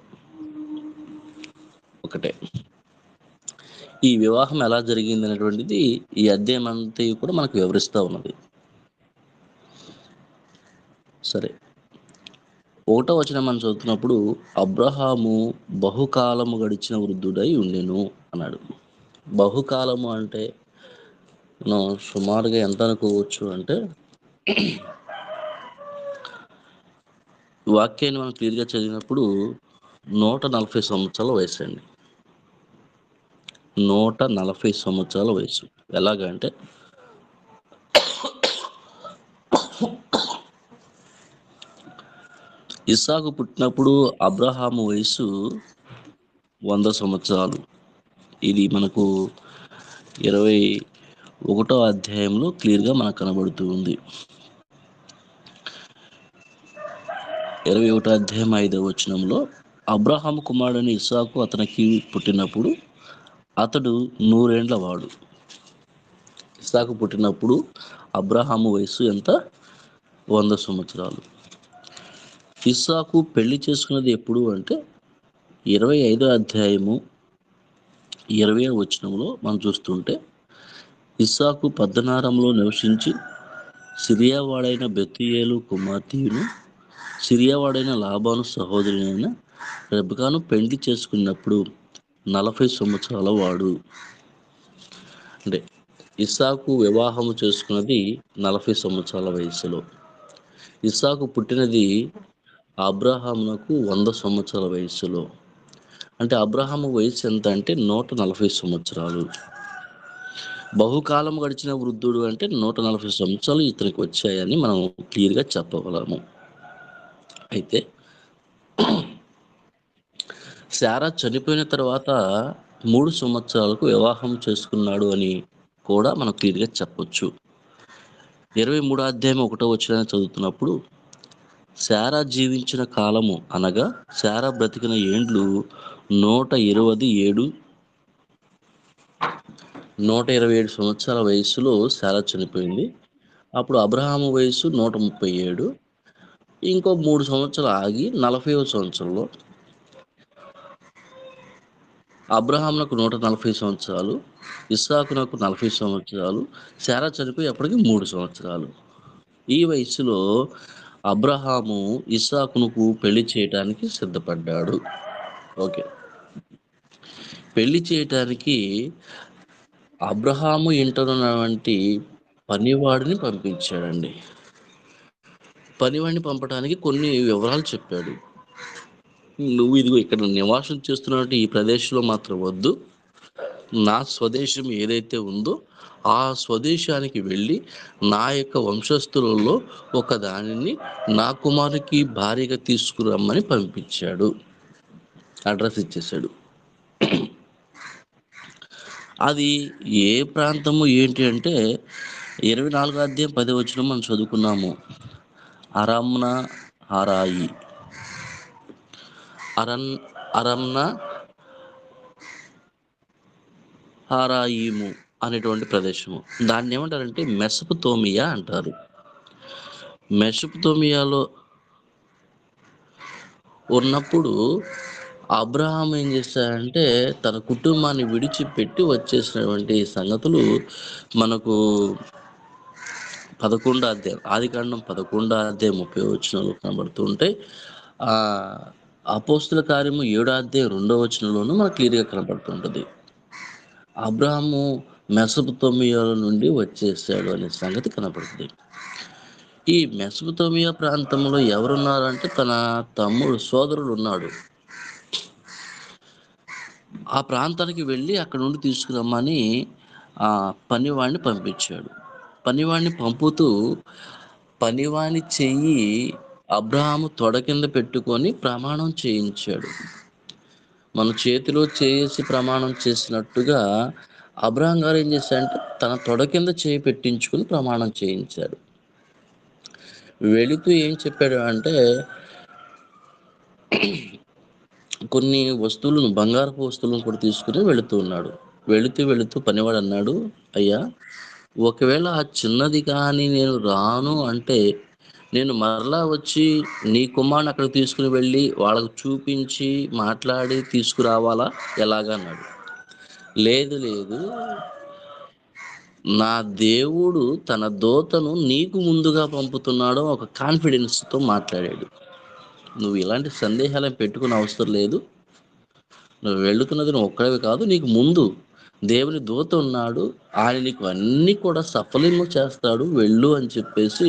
ఒకటే. ఈ వివాహం ఎలా జరిగింది అనేటువంటిది ఈ అధ్యాయం అంతయు కూడా మనకు వివరిస్తూ ఉన్నది. సరే, 1వ వచనం మనం చదువుతున్నప్పుడు అబ్రహాము బహుకాలము గడిచిన వృద్ధుడై ఉండెను అన్నాడు. బహుకాలము అంటే మనం సుమారుగా ఎంత అనుకోవచ్చు అంటే, వాక్యాన్ని మనం క్లియర్గా చదివినప్పుడు 140 సంవత్సరాల వయసు అండి. 140 సంవత్సరాల వయసు. ఎలాగంటే ఇస్సాకు పుట్టినప్పుడు అబ్రహాము వయసు 100 సంవత్సరాలు. ఇది మనకు 21వ అధ్యాయంలో క్లియర్గా మనకు కనబడుతూ ఉంది. 21వ అధ్యాయం 5వ వచనంలో అబ్రహాము కుమారుడైన ఇస్సాకు అతనికి పుట్టినప్పుడు అతడు 100 ఏండ్ల వాడు. ఇస్సాకు పుట్టినప్పుడు అబ్రహాము వయసు ఎంత? 100 సంవత్సరాలు. ఇస్సాకు పెళ్లి చేసుకున్నది ఎప్పుడు అంటే 25వ అధ్యాయము 20వ వచనంలో మనం చూస్తుంటే, ఇస్సాకు పద్దనారంలో నివసించి సిరియావాడైన బెతూయేలు కుమార్తెయును సిరియావాడైన లాబాను సహోదరునైన రెబెకాను పెళ్లి చేసుకున్నప్పుడు 40 సంవత్సరాల వాడు. అంటే ఇస్సాకు వివాహము చేసుకున్నది 40 సంవత్సరాల వయసులో. ఇస్సాకు పుట్టినది అబ్రహామునకు 100 సంవత్సరాల వయసులో. అంటే అబ్రహాము వయసు ఎంత అంటే 140 సంవత్సరాలు. బహుకాలం గడిచిన వృద్ధుడు అంటే 140 సంవత్సరాలు ఇతనికి వచ్చాయని మనం క్లియర్గా చెప్పగలము. అయితే శారా చనిపోయిన తర్వాత 3 సంవత్సరాలకు వివాహం చేసుకున్నాడు అని కూడా మనం క్లియర్గా చెప్పొచ్చు. 23వ అధ్యాయం 1వ వచనాన్ని చదువుతున్నప్పుడు, శారా జీవించిన కాలము అనగా శారా బ్రతికిన ఏండ్లు 127 సంవత్సరాల వయసులో శారా చనిపోయింది. అప్పుడు అబ్రహాము వయసు 137. ఇంకో 3 సంవత్సరాలు ఆగి 40వ సంవత్సరంలో అబ్రహామునకు 140 సంవత్సరాలు, ఇస్సాకునకు 40 సంవత్సరాలు, శారా చనిపోయి అప్పటికి 3 సంవత్సరాలు. ఈ వయసులో అబ్రహాము ఇస్సాకునకు పెళ్లి చేయటానికి సిద్ధపడ్డాడు. ఓకే, పెళ్లి చేయటానికి అబ్రహాము ఇంటనున్నటువంటి పనివాడిని పంపించాడండి. పనివాడిని పంపడానికి కొన్ని వివరాలు చెప్పాడు. నువ్వు ఇదిగో ఇక్కడ నివాసం చేస్తున్నట్టు ఈ ప్రదేశంలో మాత్రం వద్దు, నా స్వదేశం ఏదైతే ఉందో ఆ స్వదేశానికి వెళ్ళి నా యొక్క వంశస్థులలో ఒక దానిని నా కుమారునికి భార్యగా తీసుకురమ్మని పంపించాడు. అడ్రస్ ఇచ్చేశాడు. అది ఏ ప్రాంతము ఏంటి అంటే 24వ అధ్యాయం 10వ వచనం మనం చదువుకున్నాము. అరమ్నా హారాయి, అరమ్నా హారాయిము అనేటువంటి ప్రదేశము. దాన్ని ఏమంటారంటే మెసొపొతేమియా అంటారు. మెసొపొతేమియాలో ఉన్నప్పుడు అబ్రహాం ఏం చేశాడంటే తన కుటుంబాన్ని విడిచిపెట్టి వచ్చేసినటువంటి సంగతులు మనకు 11వ అధ్యాయం ఆదికాండం 11వ అధ్యాయం 30వ వచనంలో కనబడుతూ ఉంటాయి. అపోస్తుల కార్యము 7వ అధ్యాయం 2వ వచనంలోనూ మనకు క్లియర్గా కనబడుతుంటుంది. అబ్రహాము మెసొపొతేమియా నుండి వచ్చేసాడు అనే సంగతి కనబడుతుంది. ఈ మెసొపొతేమియా ప్రాంతంలో ఎవరున్నారంటే తన తమ్ముడు సోదరుడు ఉన్నాడు. ఆ ప్రాంతానికి వెళ్ళి అక్కడ నుండి తీసుకురమ్మని ఆ పనివాడిని పంపించాడు. పనివాడిని పంపుతూ పనివాని చెయ్యి అబ్రహాము తొడ కింద పెట్టుకొని ప్రమాణం చేయించాడు. మన చేతిలో చేసి ప్రమాణం చేసినట్టుగా అబ్రహాం గారు ఏం చేశాడంటే తన తొడ కింద చేయి పెట్టించుకుని ప్రమాణం చేయించాడు. వెళుతూ ఏం చెప్పాడు అంటే కొన్ని వస్తువులను, బంగారపు వస్తువులను కూడా తీసుకుని వెళుతూ ఉన్నాడు. వెళుతూ పనివాడు అన్నాడు, అయ్యా, ఒకవేళ ఆ చిన్నది కానీ నేను రాను అంటే నేను మరలా వచ్చి నీ కుమారుని అక్కడికి తీసుకుని వెళ్ళి వాళ్ళకు చూపించి మాట్లాడి తీసుకురావాలా ఎలాగా అన్నాడు. లేదు, నా దేవుడు తన దూతను నీకు ముందుగా పంపుతున్నాడో ఒక కాన్ఫిడెన్స్తో మాట్లాడాడు. నువ్వు ఇలాంటి సందేహాలను పెట్టుకునే అవసరం లేదు. నువ్వు వెళుతున్నది నువ్వు ఒక్కడవి కాదు, నీకు ముందు దేవుని దూత ఉన్నాడు, ఆయన నీకు అన్నీ కూడా సఫలము చేస్తాడు, వెళ్ళు అని చెప్పేసి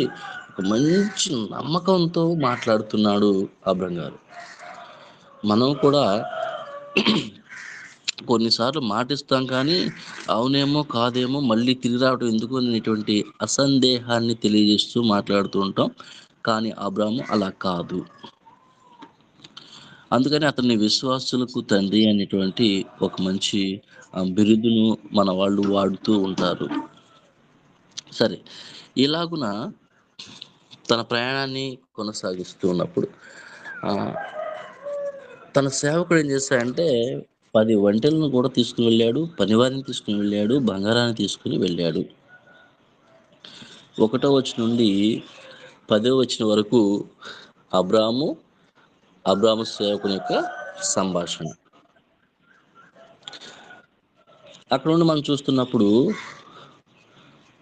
ఒక మంచి నమ్మకంతో మాట్లాడుతున్నాడు అబ్రహాం గారు. మనం కూడా కొన్నిసార్లు మాటిస్తాం కానీ అవునేమో కాదేమో మళ్ళీ తిరిగి రావడం ఎందుకు అనేటువంటి అసందేహాన్ని తెలియజేస్తూ మాట్లాడుతూ ఉంటాం. కానీ అబ్రహాము అలా కాదు. అందుకని అతన్ని విశ్వాసులకు తండ్రి అనేటువంటి ఒక మంచి బిరుదును మన వాళ్ళు వాడుతూ ఉంటారు. సరే, ఇలాగున తన ప్రయాణాన్ని కొనసాగిస్తూ ఉన్నప్పుడు తన సేవకుడు ఏం చేశాడంటే 10 ఒంటెలను కూడా తీసుకుని వెళ్ళాడు, పనివారిని తీసుకుని వెళ్ళాడు, బంగారాన్ని తీసుకుని వెళ్ళాడు. 1వ వచనం నుండి 10వ వచనం వరకు అబ్రాము సేవకుని యొక్క సంభాషణ. అక్కడ నుండి మనం చూస్తున్నప్పుడు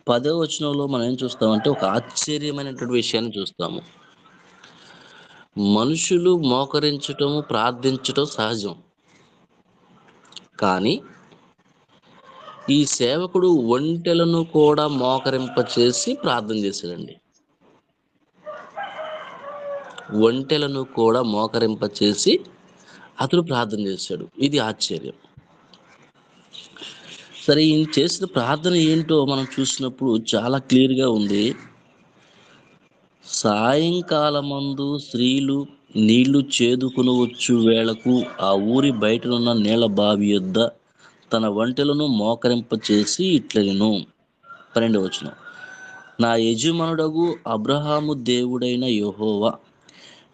10వ వచనంలో మనం ఏం చూస్తామంటే ఒక ఆశ్చర్యమైనటువంటి విషయాన్ని చూస్తాము. మనుషులు మోకరించటము, ప్రార్థించటం సహజం. కానీ ఈ సేవకుడు ఒంటెలను కూడా మోకరింపచేసి ప్రార్థన చేశాడండి. ఒంటెలను కూడా మోకరింపచేసి అతడు ప్రార్థన చేశాడు. ఇది ఆశ్చర్యం. సరే, ఈయన చేసిన ప్రార్థన ఏంటో మనం చూసినప్పుడు చాలా క్లియర్గా ఉంది. సాయంకాలమందు స్త్రీలు నీళ్లు చేదుకుని వచ్చు వేళకు ఆ ఊరి బయటనున్న నీళ్ల బావి యొద్ద తన ఒంటెలను మోకరింపచేసి ఇట్లనెను. 12వ వచనం. నా యజమానుడగు అబ్రహాము దేవుడైన యెహోవా,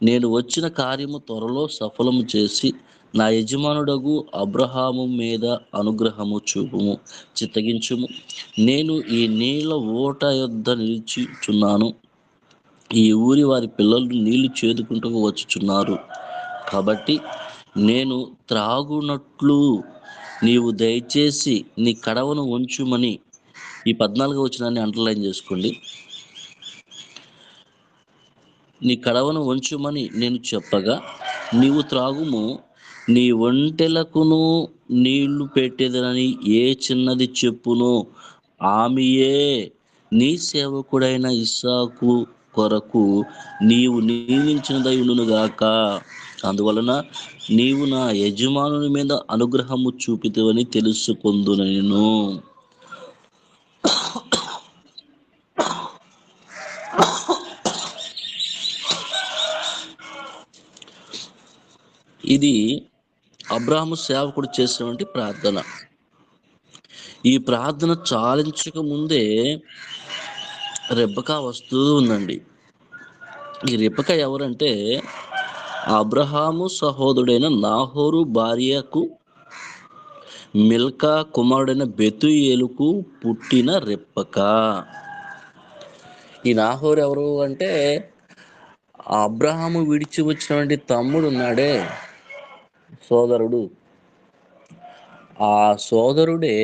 నేను వచ్చిన కార్యము త్వరలో సఫలము చేసి నా యజమానుడగు అబ్రహాము మీద అనుగ్రహము చూపుము, చిత్తగించుము. నేను ఈ నీళ్ల ఊట యొద్ద నిలిచిచున్నాను. ఈ ఊరి వారి పిల్లలు నీళ్లు చేదుకుంటూ వచ్చుచున్నారు. కాబట్టి నేను త్రాగునట్లు నీవు దయచేసి నీ కడవను ఉంచుమని. ఈ 14వ వచనాన్ని అండర్లైన్ చేసుకోండి. నీ కడవను ఉంచుమని నేను చెప్పగా నీవు త్రాగుము. నీ ఒంటెలకును నీళ్లు పెట్టేదనని ఏ చిన్నది చెప్పునో ఆమెయే నీ సేవకుడైన ఇస్సాకు కొరకు నీవు నియమించినదై ఉండునుగాక. అందువలన నీవు నా యజమానుని మీద అనుగ్రహము చూపితవని తెలుసుకొందునెను. ఇది అబ్రాహాము సేవకుడు చేసినటువంటి ప్రార్థన. ఈ ప్రార్థన చాలించక ముందే రెబెకా వస్తూ ఉందండి. ఈ రెబెకా ఎవరంటే అబ్రహాము సహోదరుడైన నాహోరు భార్యకు మిల్కా కుమారుడైన బెతూయేలుకు పుట్టిన రెబెకా. ఈ నాహోరు ఎవరు అంటే అబ్రహాము విడిచి వచ్చినటువంటి తమ్ముడు ఉన్నాడే, సోదరుడు. ఆ సోదరుడే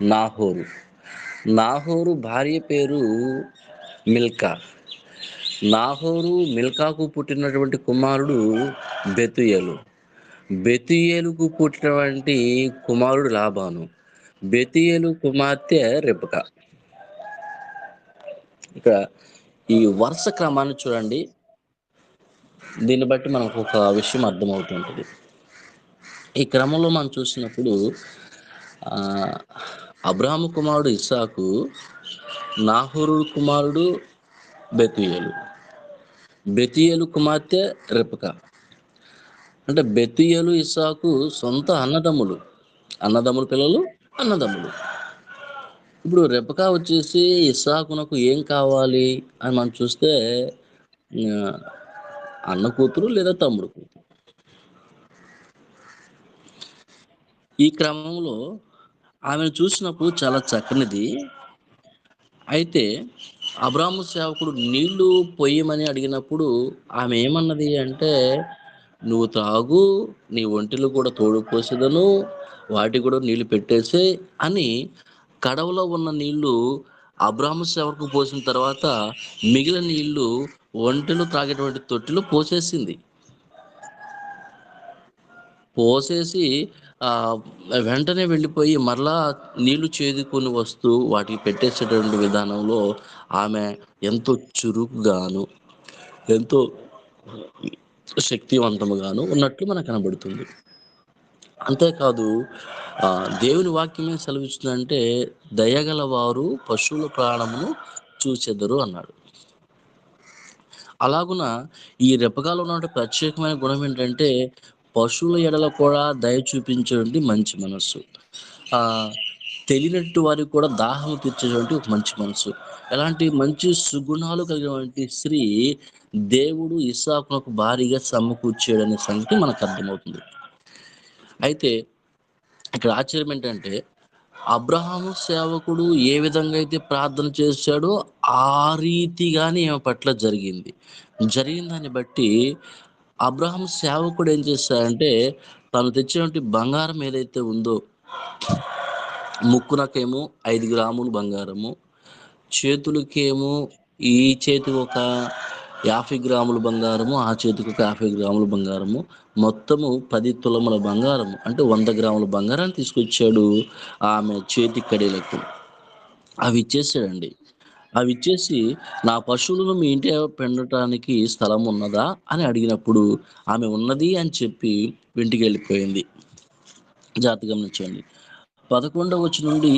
నాహోరు. నాహోరు భార్య పేరు మిల్కా. నాహోరు మిల్కాకు పుట్టినటువంటి కుమారుడు బెతూయేలు. బెతూయేలుకు పుట్టినటువంటి కుమారుడు లాబాను. బెతూయేలు కుమార్తె రెబెకా. ఇక ఈ వరుస క్రమాన్ని చూడండి. దీన్ని బట్టి మనకు ఒక విషయం అర్థమవుతుంటుంది. ఈ క్రమంలో మనం చూసినప్పుడు అబ్రహాము కుమారుడు ఇస్సాకు, నాహోరు కుమారుడు బెతూయేలు, బెతూయేలు కుమార్తె రెబెకా. అంటే బెతూయేలు ఇస్సాకు సొంత అన్నదమ్ముల పిల్లలు అన్నదమ్ములు. ఇప్పుడు రెబెకా వచ్చేసి ఇస్సాకునకు ఏం కావాలి అని మనం చూస్తే అన్న కూతురు లేదా తమ్ముడు కూతురు. ఈ క్రమంలో ఆమెను చూసినప్పుడు చాలా చక్కనిది. అయితే అబ్రాహాము సేవకుడు నీళ్లు పొయ్యమని అడిగినప్పుడు ఆమె ఏమన్నది అంటే, నువ్వు త్రాగు, నీ ఒంటిలో కూడా తోడు పోసేదను, వాటికి కూడా నీళ్లు పెట్టేసే అని కడవలో ఉన్న నీళ్లు అబ్రాహాము సేవకు పోసిన తర్వాత మిగిలిన నీళ్లు ఒంటెలు త్రాగేటువంటి తొట్టిలో పోసేసింది. పోసేసి వెంటనే వెళ్ళిపోయి మరలా నీళ్లు చేదుకొని వస్తూ వాటికి పెట్టేసేటువంటి విధానంలో ఆమె ఎంతో చురుకుగాను ఎంతో శక్తివంతముగాను ఉన్నట్లు మనకు కనబడుతుంది. అంతేకాదు దేవుని వాక్యమే సెలవిస్తుందంటే దయగల వారు పశువుల ప్రాణమును చూచెదరు అన్నాడు. అలాగున ఈ రెబెకాలో ఉన్నటువంటి ప్రత్యేకమైన గుణం ఏంటంటే పశువుల ఎడల కూడా దయ చూపించేటువంటి మంచి మనస్సు, తెలియనట్టు వారికి కూడా దాహం తీర్చేటువంటి ఒక మంచి మనసు. ఎలాంటి మంచి సుగుణాలు కలిగినటువంటి స్త్రీ దేవుడు ఇస్సాకునకు భారీగా సమకూర్చాడనే సంగతి మనకు అర్థమవుతుంది. అయితే ఇక్కడ ఆశ్చర్యం ఏంటంటే అబ్రహాము సేవకుడు ఏ విధంగా అయితే ప్రార్థన చేశాడో ఆ రీతిగానే ఈమె పట్ల జరిగింది. జరిగిన దాన్ని బట్టి అబ్రహాం సేవకుడు ఏం చేశాడంటే తను తెచ్చినటువంటి బంగారం ఏదైతే ఉందో, ముక్కునకేమో 5 గ్రాములు బంగారము, చేతులకేమో ఈ చేతికి ఒక 50 గ్రాముల బంగారము, ఆ చేతికి ఒక 50 గ్రాముల బంగారము, మొత్తము 10 తులముల బంగారము అంటే 100 గ్రాముల బంగారాన్ని తీసుకొచ్చాడు ఆమె చేతి కడీలకు. అవి ఇచ్చేసాడండి. అవి ఇచ్చేసి, నా పశువులను మీ ఇంటి పెండటానికి స్థలం ఉన్నదా అని అడిగినప్పుడు ఆమె ఉన్నది అని చెప్పి ఇంటికి వెళ్ళిపోయింది. జాగ్రత్తగా గమనించండి. 11వ వచనం నుండి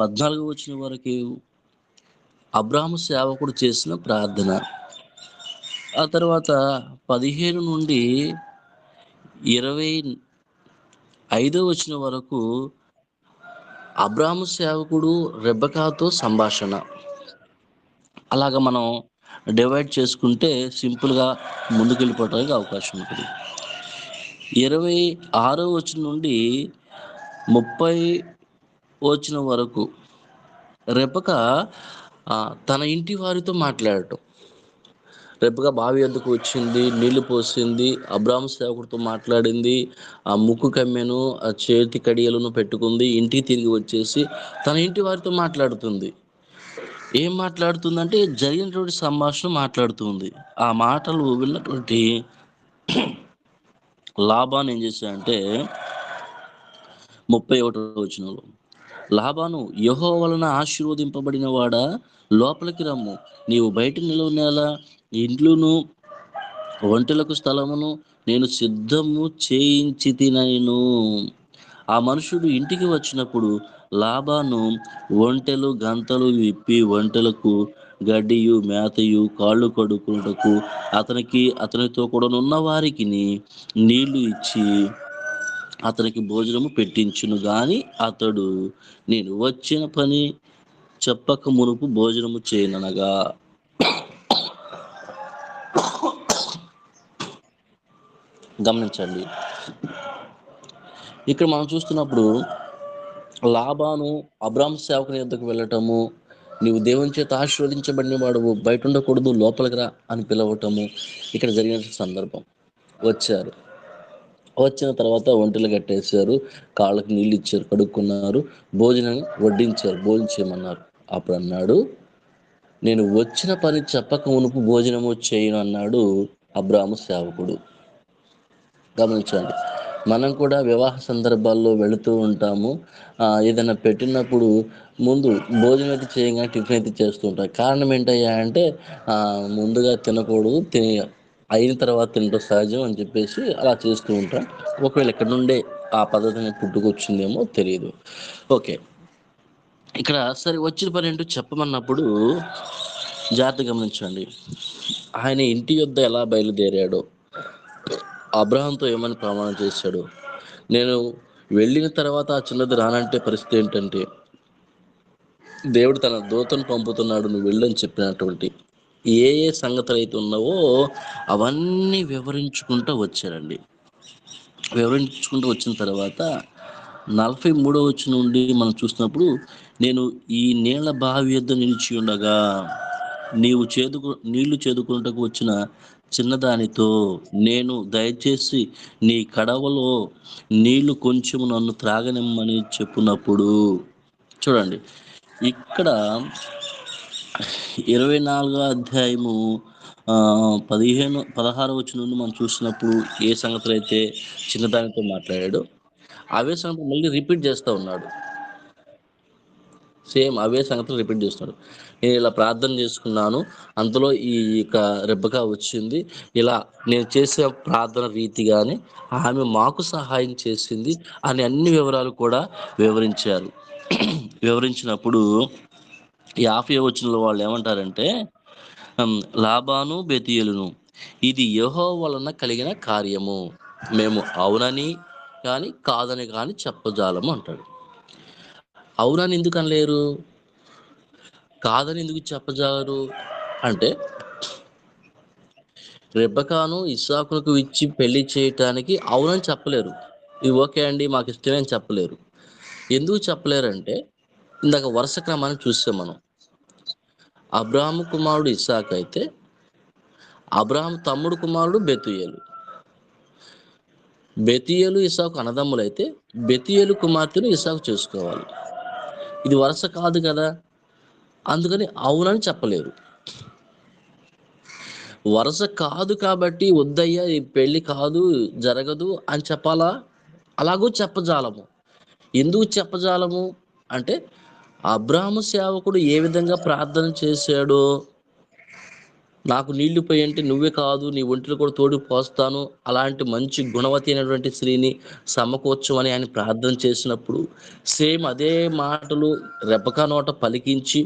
14వ వచనం వరకు అబ్రాహాము సేవకుడు చేసిన ప్రార్థన. ఆ తర్వాత 15 నుండి 25వ వచనం వరకు అబ్రాహాము సేవకుడు రెబెకాతో సంభాషణ. అలాగ మనం డివైడ్ చేసుకుంటే సింపుల్గా ముందుకెళ్ళిపోవడానికి అవకాశం ఉంటుంది. 26వ వచనం నుండి 30వ వచనం వరకు రెబెకా తన ఇంటి వారితో మాట్లాడటం. రెబెకా బావి వద్దకు వచ్చింది, నీళ్లు పోసింది, అబ్రాహాము సేవకుడితో మాట్లాడింది, ఆ ముక్కు కమ్మెను, ఆ చేతి కడియలను పెట్టుకుంది, ఇంటికి తిరిగి వచ్చేసి తన ఇంటి వారితో మాట్లాడుతుంది. ఏం మాట్లాడుతుందంటే జరిగినటువంటి సంభాషణ మాట్లాడుతుంది. ఆ మాటలు విన్నటువంటి లాబాను ఏం చేశాడంటే 31వ వచనంలో, లాబాను, యెహోవా వలన ఆశీర్వదింపబడిన వాడా, లోపలికి రమ్ము, నీవు బయట నిలువనేలా, ఇండ్లును ఒంటెలకు స్థలమును నేను సిద్ధము చేయించి తినను. ఆ మనుషుడు ఇంటికి వచ్చినప్పుడు లాబాను ఒంటెలు గంతలు విప్పి ఒంటెలకు గడ్డియు మేతయు కాళ్ళు కడుక్కున్నటకు అతనికి అతనితో కూడా ఉన్న వారికి నీళ్లు ఇచ్చి అతనికి భోజనము పెట్టించును. గాని అతడు నేను వచ్చిన పని చెప్పక మునుపు భోజనము చేయననగా. గమనించండి, ఇక్కడ మనం చూస్తున్నప్పుడు లాబాను అబ్రాహాము సేవకుని యొద్దకు వెళ్ళటము, నీవు దేవుని చేత ఆశీర్వదించబడిన వాడు, బయట ఉండకూడదు, లోపలికి రా అని పిలవటము ఇక్కడ జరిగిన సందర్భం. వచ్చారు, వచ్చిన తర్వాత ఒంటెలు కట్టేశారు, కాళ్ళకి నీళ్ళు ఇచ్చారు, కడుక్కున్నారు, భోజనం వడ్డించారు, భోజనం చేయమన్నారు. అప్పుడు అన్నాడు, నేను వచ్చిన పని చెప్పక మునుపు భోజనము చేయను అన్నాడు అబ్రాహాము సేవకుడు. గమనించండి, మనం కూడా వివాహ సందర్భాల్లో వెళుతూ ఉంటాము. ఏదైనా పెట్టినప్పుడు ముందు భోజనం అయితే చేయగానే టిఫిన్ అయితే చేస్తూ ఉంటాం. కారణం ఏంటయ్యా అంటే ముందుగా తినకూడదు, అయిన తర్వాత తినడం సహజం అని చెప్పేసి అలా చేస్తూ ఉంటాం. ఒకవేళ ఎక్కడి నుండే ఆ పద్ధతిని పుట్టుకొచ్చిందేమో తెలియదు. ఓకే, ఇక్కడ సరే వచ్చిన పని ఏంటో చెప్పమన్నప్పుడు జాగ్రత్త గమనించండి. ఆయన ఇంటి యొద్ద ఎలా బయలుదేరాడో, అబ్రహాంతో ఏమని ప్రమాణం చేశాడు, నేను వెళ్ళిన తర్వాత ఆ చిన్నది రానంటే పరిస్థితి ఏంటంటే, దేవుడు తన దూతను పంపుతున్నాడు, నువ్వు వెళ్ళని చెప్పినటువంటి ఏ ఏ సంగతులు అయితే ఉన్నావో అవన్నీ వివరించుకుంటూ వచ్చారండి. వివరించుకుంటూ వచ్చిన తర్వాత 43వ వచనం నుండి మనం చూసినప్పుడు, నేను ఈ నీళ్ల బావి యొద్ద నిలిచి ఉండగా నీవు నీళ్లు చేదుకున్నటకు వచ్చిన చిన్నదానితో నేను దయచేసి నీ కడవలో నీళ్లు కొంచెం నన్ను త్రాగనిమ్మని చెప్పునప్పుడు. చూడండి, ఇక్కడ 24వ అధ్యాయము 16వ వచనం నుండి మనం చూసినప్పుడు ఏ సంగతులు అయితే చిన్నదానితో మాట్లాడాడో అవే సంగతులు మళ్ళీ రిపీట్ చేస్తూ ఉన్నాడు. సేమ్ అవే సంగతులు రిపీట్ చేస్తున్నాడు. నేను ఇలా ప్రార్థన చేసుకున్నాను, అంతలో ఈ రెబెకా వచ్చింది, ఇలా నేను చేసే ప్రార్థన రీతిగానే ఆమె మాకు సహాయం చేసింది అని అన్ని వివరాలు కూడా వివరించారు. వివరించినప్పుడు 50వ వచనంలో వాళ్ళు ఏమంటారంటే, లాబాను బెతీయేలును, ఇది యెహోవా వలన కలిగిన కార్యము, మేము అవునని కానీ కాదని కానీ చెప్పజాలము అంటాడు. అవునని ఎందుకు అనలేరు, కాదని ఎందుకు చెప్పజాలరు అంటే, రెబెకాను ఇస్సాకుకు ఇచ్చి పెళ్లి చేయటానికి అవునని చెప్పలేరు, ఇది ఓకే అండి మాకు ఇష్టమే అని చెప్పలేరు. ఎందుకు చెప్పలేరంటే ఇందాక వరుస క్రమాన్ని చూస్తే మనం అబ్రాహాము కుమారుడు ఇస్సాకు అయితే అబ్రాహాము తమ్ముడు కుమారుడు బెతూయేలు. బెతూయేలు ఇస్సాకు అన్నదమ్ములైతే బెతూయేలు కుమార్తెను ఇస్సాకు చేసుకోవాలి. ఇది వరుస కాదు కదా, అందుకని అవునని చెప్పలేరు. వరుస కాదు కాబట్టి వద్దయ్యా ఈ పెళ్లి కాదు జరగదు అని చెప్పాలా? అలాగూ చెప్పజాలము. ఎందుకు చెప్పజాలము అంటే అబ్రాహాము సేవకుడు ఏ విధంగా ప్రార్థన చేశాడో, నాకు నీళ్లు పోయి అంటే నువ్వే కాదు నీ ఒంటిలో కూడా తోడు పోస్తాను, అలాంటి మంచి గుణవతి అయినటువంటి స్త్రీని సమకూర్చమని ఆయన ప్రార్థన చేసినప్పుడు సేమ్ అదే మాటలు రెబకా నోట పలికించి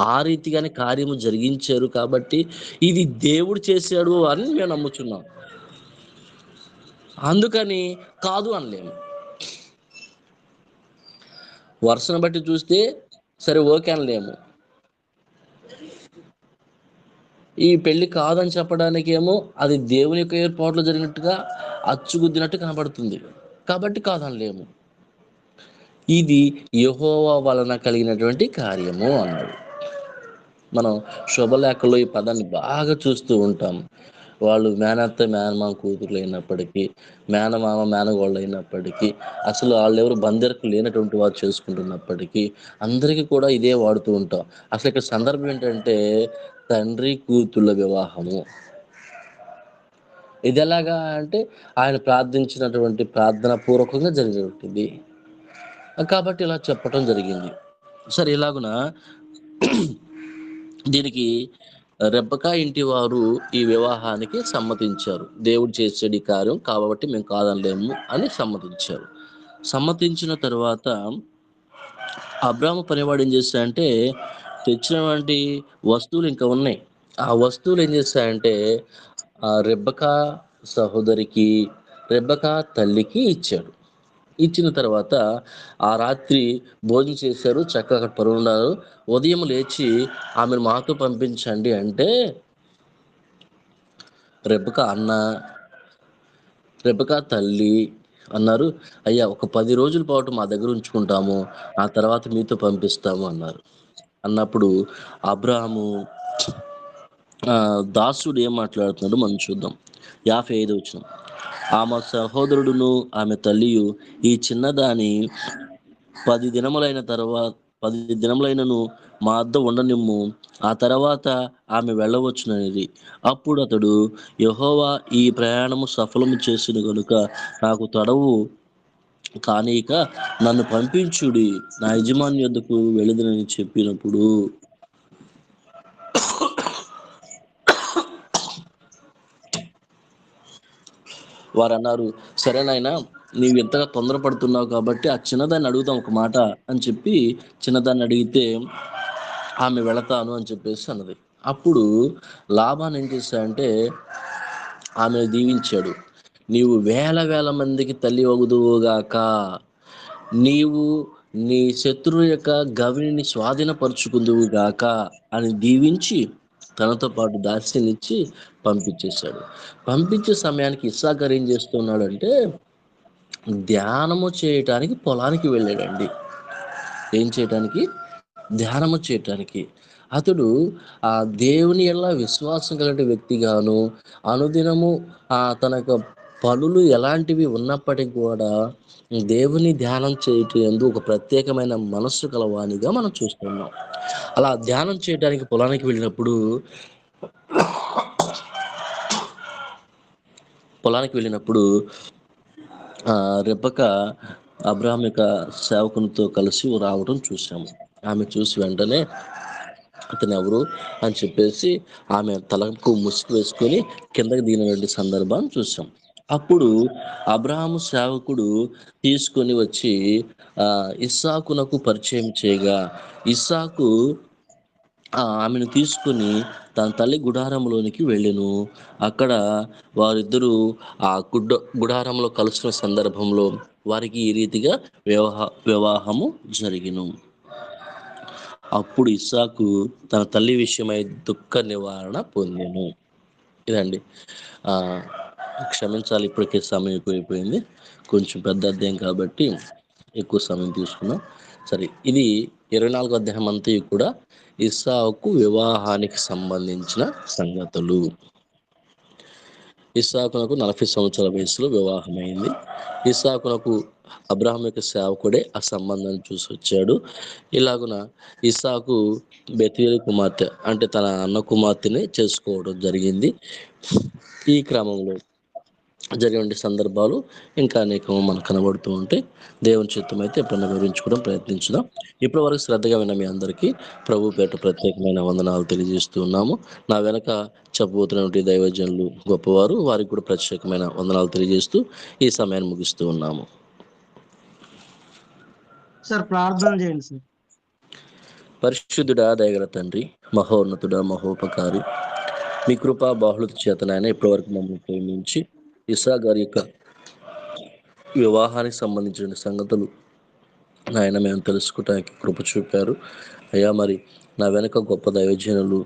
ఆ రీతిగానే కార్యము జరిగించారు. కాబట్టి ఇది దేవుడు చేశాడు అని మేము నమ్ముచున్నాం. అందుకని కాదు అనలేము. వరుసను బట్టి చూస్తే సరే ఓకే అనలేము. ఈ పెళ్లి కాదని చెప్పడానికి ఏమో అది దేవుని యొక్క ఏర్పాట్లు జరిగినట్టుగా అచ్చుగుద్దినట్టు కనబడుతుంది, కాబట్టి కాదనలేము. ఇది యెహోవా వలన కలిగినటువంటి కార్యము అన్నాడు. మనం శుభలేఖలో ఈ పదాన్ని బాగా చూస్తూ ఉంటాం. వాళ్ళు మేనత్త మేనమామ కూతురులు అయినప్పటికీ, మేనమామ మేనగోళ్ళు అయినప్పటికీ, అసలు వాళ్ళెవరు బందెరకు లేనటువంటి వారు చేసుకుంటున్నప్పటికీ అందరికీ కూడా ఇదే వాడుతూ ఉంటాం. అసలు ఇక్కడ సందర్భం ఏంటంటే తండ్రి కూతుళ్ళ వివాహము. ఇది ఎలాగా అంటే ఆయన ప్రార్థించినటువంటి ప్రార్థన పూర్వకంగా జరిగినటువంటిది కాబట్టి ఇలా చెప్పటం జరిగింది. సరే, ఇలాగున దీనికి రెబకా ఇంటి వారు ఈ వివాహానికి సమ్మతించారు. దేవుడు చేసేది కార్యం కాబట్టి మేము కాదనలేము అని సమ్మతించారు. సమ్మతించిన తర్వాత అబ్రాహాము పనివాడు ఏం చేశాడంటే తెచ్చినటువంటి వస్తువులు ఇంకా ఉన్నాయి. ఆ వస్తువులు ఏం చేశాయంటే రెబకా సహోదరికి, రెబకా తల్లికి ఇచ్చాడు. ఇచ్చిన తర్వాత ఆ రాత్రి భోజనం చేశారు, చక్కగా అక్కడ పరున్నారు. ఉదయం లేచి ఆమెను మాతో పంపించండి అంటే రెబకా అన్న, రెబకా తల్లి అన్నారు, అయ్యా ఒక 10 రోజుల పాటు మా దగ్గర ఉంచుకుంటాము, ఆ తర్వాత మీతో పంపిస్తాము అన్నారు. అన్నప్పుడు అబ్రాహాము దాసుడు ఏం మాట్లాడుతున్నాడు మనం చూద్దాం. 55వ వచనం. ఆమె సహోదరుడును ఆమె తల్లియు ఈ చిన్నదాని 10 దినములైనను మా వద్ద ఉండనిమ్ము, ఆ తర్వాత ఆమె వెళ్ళవచ్చుననేది. అప్పుడు అతడు, యెహోవా ఈ ప్రయాణము సఫలము చేసిన గనుక నాకు తడవు కానీక నన్ను పంపించుడి, నా యజమాని యొద్దకు వెళ్ళదనని చెప్పినప్పుడు వారు అన్నారు, సరేనైనా నీవు ఎంతగా తొందరపడుతున్నావు కాబట్టి ఆ చిన్నదాన్ని అడుగుతాం ఒక మాట అని చెప్పి చిన్నదాన్ని అడిగితే ఆమె వెళతాను అని చెప్పేసి అన్నది. అప్పుడు లాబాను ఏం చేశాడంటే ఆమె దీవించాడు. నీవు వేల మందికి తల్లి వగుదువుగాక, నీవు నీ శత్రువు యొక్క గవిని స్వాధీనపరుచుకుందువుగాక అని దీవించి తనతో పాటు దాస్యనిచ్చి పంపించేశాడు. పంపించే సమయానికి ఇస్సాకర్ ఏం చేస్తున్నాడంటే ధ్యానము చేయటానికి పొలానికి వెళ్ళాడండి. ఏం చేయటానికి? ధ్యానము చేయటానికి. అతడు ఆ దేవుని ఎలా విశ్వాసం కలిగిన వ్యక్తిగాను అనుదినము తన యొక్క పనులు ఎలాంటివి ఉన్నప్పటికీ కూడా దేవుని ధ్యానం చేయటం ఒక ప్రత్యేకమైన మనస్సు కలవానిగా మనం చూస్తున్నాం. అలా ధ్యానం చేయడానికి పొలానికి వెళ్ళినప్పుడు రెబకా అబ్రాహాము యొక్క సేవకునితో కలిసి రావడం చూసాము. ఆమె చూసి వెంటనే అతను ఎవరు అని చెప్పేసి ఆమె తలకు ముసుగు వేసుకొని కిందకి దిగినటువంటి సందర్భాన్ని చూసాం. అప్పుడు అబ్రాహాము సేవకుడు తీసుకొని వచ్చి ఇస్సాకునకు పరిచయం చేయగా ఇస్సాకు ఆమెను తీసుకుని తన తల్లి గుడారంలోనికి వెళ్ళెను. అక్కడ వారిద్దరూ ఆ గుడారంలో కలుసున్న సందర్భంలో వారికి ఈ రీతిగా వివాహము జరిగిను. అప్పుడు ఇస్సాకు తన తల్లి విషయమై దుఃఖ నివారణ పొందెను. ఇదండి. క్షమించాలి, ఇప్పటికే సమయం ఎక్కువైపోయింది, కొంచెం పెద్ద అధ్యాయం కాబట్టి ఎక్కువ సమయం తీసుకున్నాం. సరే, ఇది 24వ అధ్యాయం అంతా కూడా ఇస్సాకు వివాహానికి సంబంధించిన సంగతులు. ఇస్సాకునకు 40 సంవత్సరాల వయసులో వివాహమైంది. ఇస్సాకునకు అబ్రహాం యొక్క సేవకుడే ఆ సంబంధాన్ని చూసి వచ్చాడు. ఇలాగున ఇస్సాకు బెతూయేలు కుమార్తె అంటే తన అన్న కుమార్తెని చేసుకోవడం జరిగింది. ఈ క్రమంలో జరిగిన సందర్భాలు ఇంకా అనేకం మనకు కనబడుతూ ఉంటాయి. దేవుని చిత్తం అయితే ఎప్పుడన్నా వివరించుకోవడం ప్రయత్నించుదాం. ఇప్పటి వరకు శ్రద్ధగా విన్న మీ అందరికీ ప్రభు పేట ప్రత్యేకమైన వందనాలు తెలియజేస్తూ ఉన్నాము. నా వెనక చెప్పబోతున్నటువంటి దైవజనులు గొప్పవారు, వారికి కూడా ప్రత్యేకమైన వందనాలు తెలియజేస్తూ ఈ సమయాన్ని ముగిస్తూ ఉన్నాము. సార్ ప్రార్థన చేయండి సార్. పరిశుద్ధుడా, దయగల తండ్రి, మహోన్నతుడా, మహోపకారి, మీ కృపా బాహుళత చేతనైనా ఇప్పటివరకు మమ్మల్ని ప్రేమించి ఇస్సాకు గారి యొక్క వివాహానికి సంబంధించిన సంగతులు నాయన మేము తెలుసుకోవటానికి కృప చూపారు అయ్యా. మరి నా వెనక గొప్ప దైవజనులు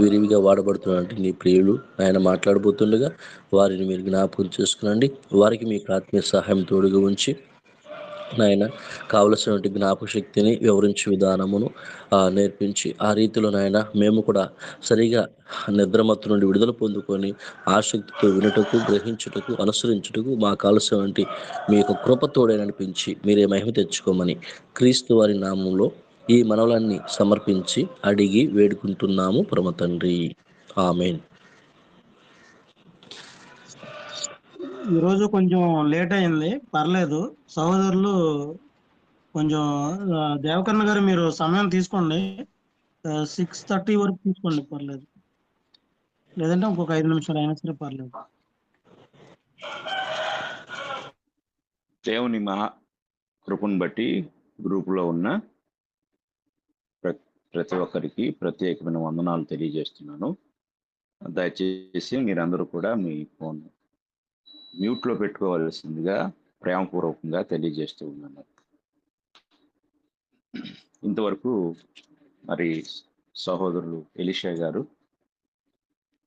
విరివిగా వాడబడుతున్నటువంటి నీ ప్రియులు ఆయన మాట్లాడబోతుండగా వారిని మీరు జ్ఞాపకం చేసుకునండి. వారికి మీకు ఆత్మీయ సహాయం తోడుగా ఉంచి నాయన కావలసినటువంటి జ్ఞాపక శక్తిని వివరించే విధానమును నేర్పించి ఆ రీతిలో నాయన మేము కూడా సరిగా నిద్రమత్తు నుండి విడుదల పొందుకొని ఆసక్తితో వినుటకు, గ్రహించుటకు, అనుసరించుటకు మా కావలసినటువంటి మీ యొక్క కృపతోడే నడిపించి మీరే మహిమ తెచ్చుకోమని క్రీస్తు వారి నామంలో ఈ మనవులన్నీ సమర్పించి అడిగి వేడుకుంటున్నాము పరమ తండ్రి. ఆమేన్. ఈరోజు కొంచెం లేట్ అయింది, పర్లేదు. సహోదరులు కొంచెం దేవకర్ణ గారు మీరు సమయం తీసుకోండి, 6:30 వరకు తీసుకోండి, పర్లేదు. లేదంటే ఇంకొక 5 నిమిషాలు అయినా సరే పర్లేదు. దేవుని మహా కృపను బట్టి గ్రూపులో ఉన్న ప్రతి ఒక్కరికి ప్రత్యేకమైన వందనాలు తెలియజేస్తున్నాను. దయచేసి మీరందరూ కూడా మీ ఫోన్ మ్యూట్లో పెట్టుకోవాల్సిందిగా ప్రేమపూర్వకంగా తెలియజేస్తూ ఉన్నాను. ఇంతవరకు మరి సహోదరులు ఎలీషా గారు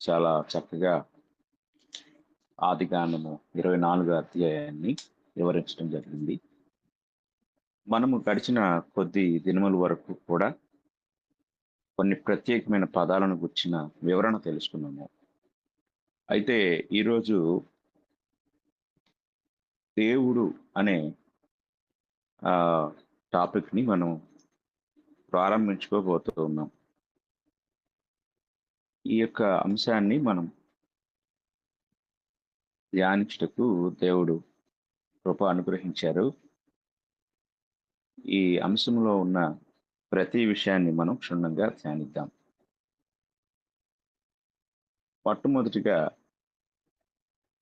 చాలా చక్కగా ఆదికాండము 24వ అధ్యాయాన్ని వివరించడం జరిగింది. మనము గడిచిన కొద్ది దినముల వరకు కూడా కొన్ని ప్రత్యేకమైన పదాలను గుర్చిన వివరణ తెలుసుకున్నాము. అయితే ఈరోజు దేవుడు అనే టాపిక్ని మనం ప్రారంభించుకోబోతూ ఉన్నాం. ఈ యొక్క అంశాన్ని మనం ధ్యానించుటకు దేవుడు కృప అనుగ్రహించారు. ఈ అంశంలో ఉన్న ప్రతి విషయాన్ని మనం క్షుణ్ణంగా ధ్యానిద్దాం. మొట్టమొదటిగా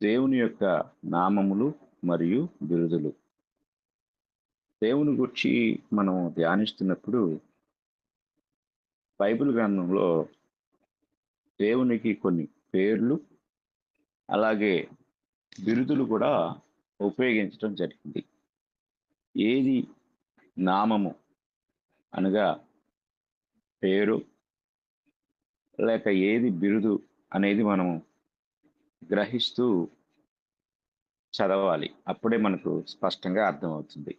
దేవుని యొక్క నామములు మరియు బిరుదులు. దేవుని గురించి మనం ధ్యానిస్తున్నప్పుడు బైబిల్ గ్రంథంలో దేవునికి కొన్ని పేర్లు అలాగే బిరుదులు కూడా ఉపయోగించడం జరిగింది. ఏది నామము అనగా పేరు లేక ఏది బిరుదు అనేది మనము గ్రహిస్తూ చదవాలి, అప్పుడే మనకు స్పష్టంగా అర్థమవుతుంది.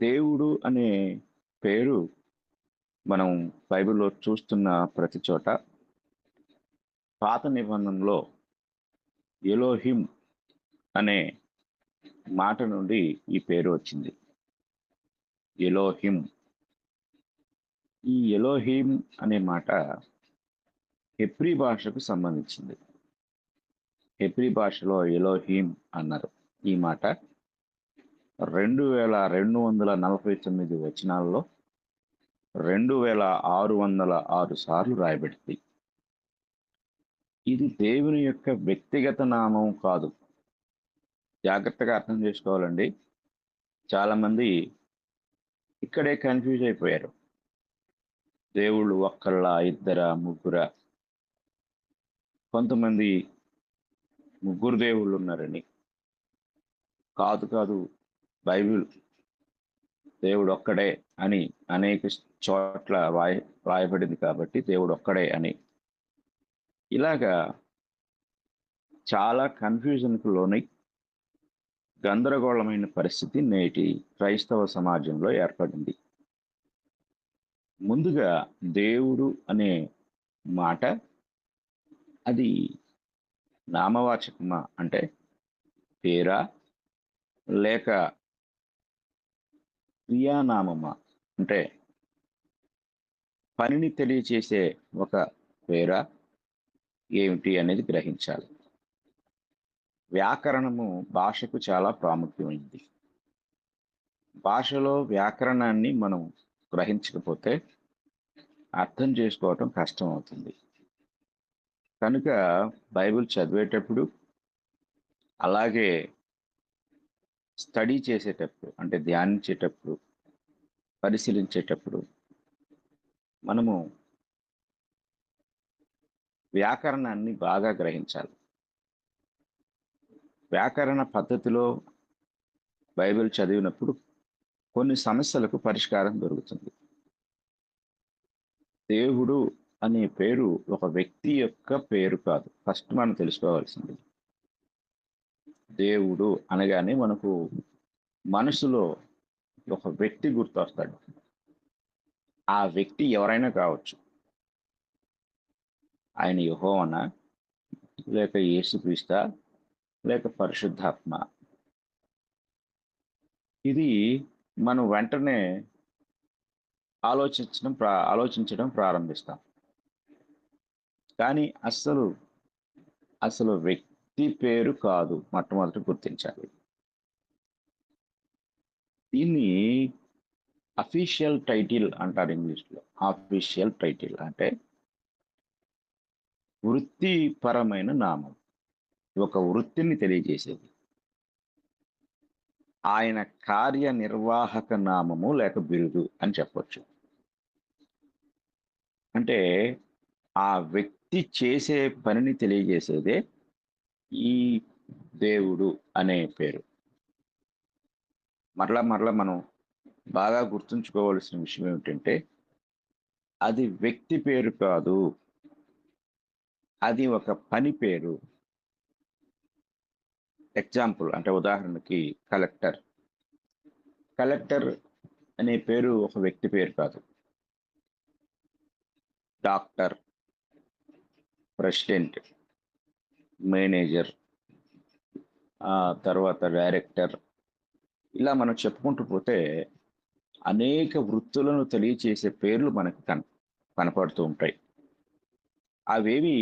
దేవుడు అనే పేరు మనం బైబిల్లో చూస్తున్న ప్రతి చోట పాత నిబంధనలో ఎలోహిం అనే మాట నుండి ఈ పేరు వచ్చింది. ఎలోహిం. ఈ ఎలోహిం అనే మాట హెబ్రీ భాషకు సంబంధించింది. హెబ్రీ భాషలో ఎలోహిం అన్నారు. ఈ మాట 2249 వచనాల్లో 2606 సార్లు రాయబడింది. ఇది దేవుని యొక్క వ్యక్తిగత నామం కాదు. జాగ్రత్తగా అర్థం చేసుకోవాలండి. చాలా మంది ఇక్కడే కన్ఫ్యూజ్ అయిపోయారు. దేవుళ్ళు ఒక్కళ్ళ, ఇద్దరా, ముగ్గురా? కొంతమంది ముగ్గురు దేవుళ్ళు ఉన్నారని. కాదు, బైబిల్ దేవుడు ఒక్కడే అని అనేక చోట్ల రాయబడింది కాబట్టి దేవుడు ఒక్కడే అని. ఇలాగా చాలా కన్ఫ్యూజన్కు లోనై గందరగోళమైన పరిస్థితి నేటి క్రైస్తవ సమాజంలో ఏర్పడింది. ముందుగా దేవుడు అనే మాట అది నామవాచకమా అంటే పేరా లేక క్రియానామమా అంటే పనిని తెలియచేసే ఒక పేరా ఏమిటి అనేది గ్రహించాలి. వ్యాకరణము భాషకు చాలా ప్రాముఖ్యమైనది. భాషలో వ్యాకరణాన్ని మనం గ్రహించకపోతే అర్థం చేసుకోవటం కష్టం అవుతుంది. కనుక బైబిల్ చదివేటప్పుడు అలాగే స్టడీ చేసేటప్పుడు అంటే ధ్యానించేటప్పుడు పరిశీలించేటప్పుడు మనము వ్యాకరణాన్ని బాగా గ్రహించాలి. వ్యాకరణ పద్ధతిలో బైబిల్ చదివినప్పుడు కొన్ని సమస్యలకు పరిష్కారం దొరుకుతుంది. దేవుడు అనే పేరు ఒక వ్యక్తి యొక్క పేరు కాదు. ఫస్ట్ మనం తెలుసుకోవాల్సింది దేవుడు అనగానే మనకు మనసులో ఒక వ్యక్తి గుర్తొస్తాడు. ఆ వ్యక్తి ఎవరైనా కావచ్చు. ఆయన యెహోవానా లేక యేసుక్రీస్తా లేక పరిశుద్ధాత్మ. ఇది మనం వెంటనే ఆలోచించడం ప్రారంభిస్తాం. కానీ అసలు వ్యక్తి పేరు కాదు. మొట్టమొదటి గుర్తించాలి. దీన్ని అఫీషియల్ టైటిల్ అంటారు ఇంగ్లీష్లో. అఫీషియల్ టైటిల్ అంటే వృత్తిపరమైన నామం, ఒక వృత్తిని తెలియజేసేది. ఆయన కార్యనిర్వాహక నామము లేక బిరుదు అని చెప్పొచ్చు. అంటే ఆ వ్యక్తి చేసే పనిని తెలియజేసేదే ఈ దేవుడు అనే పేరు. మరలా మనం బాగా గుర్తుంచుకోవాల్సిన విషయం ఏమిటంటే అది వ్యక్తి పేరు కాదు, అది ఒక పని పేరు. ఎగ్జాంపుల్ అంటే ఉదాహరణకి కలెక్టర్ అనే పేరు ఒక వ్యక్తి పేరు కాదు. డాక్టర్, ప్రెసిడెంట్, మేనేజర్, తర్వాత డైరెక్టర్, ఇలా మనం చెప్పుకుంటూ పోతే అనేక వృత్తులను తెలియచేసే పేర్లు మనకు కనపడుతూ ఉంటాయి. అవేవి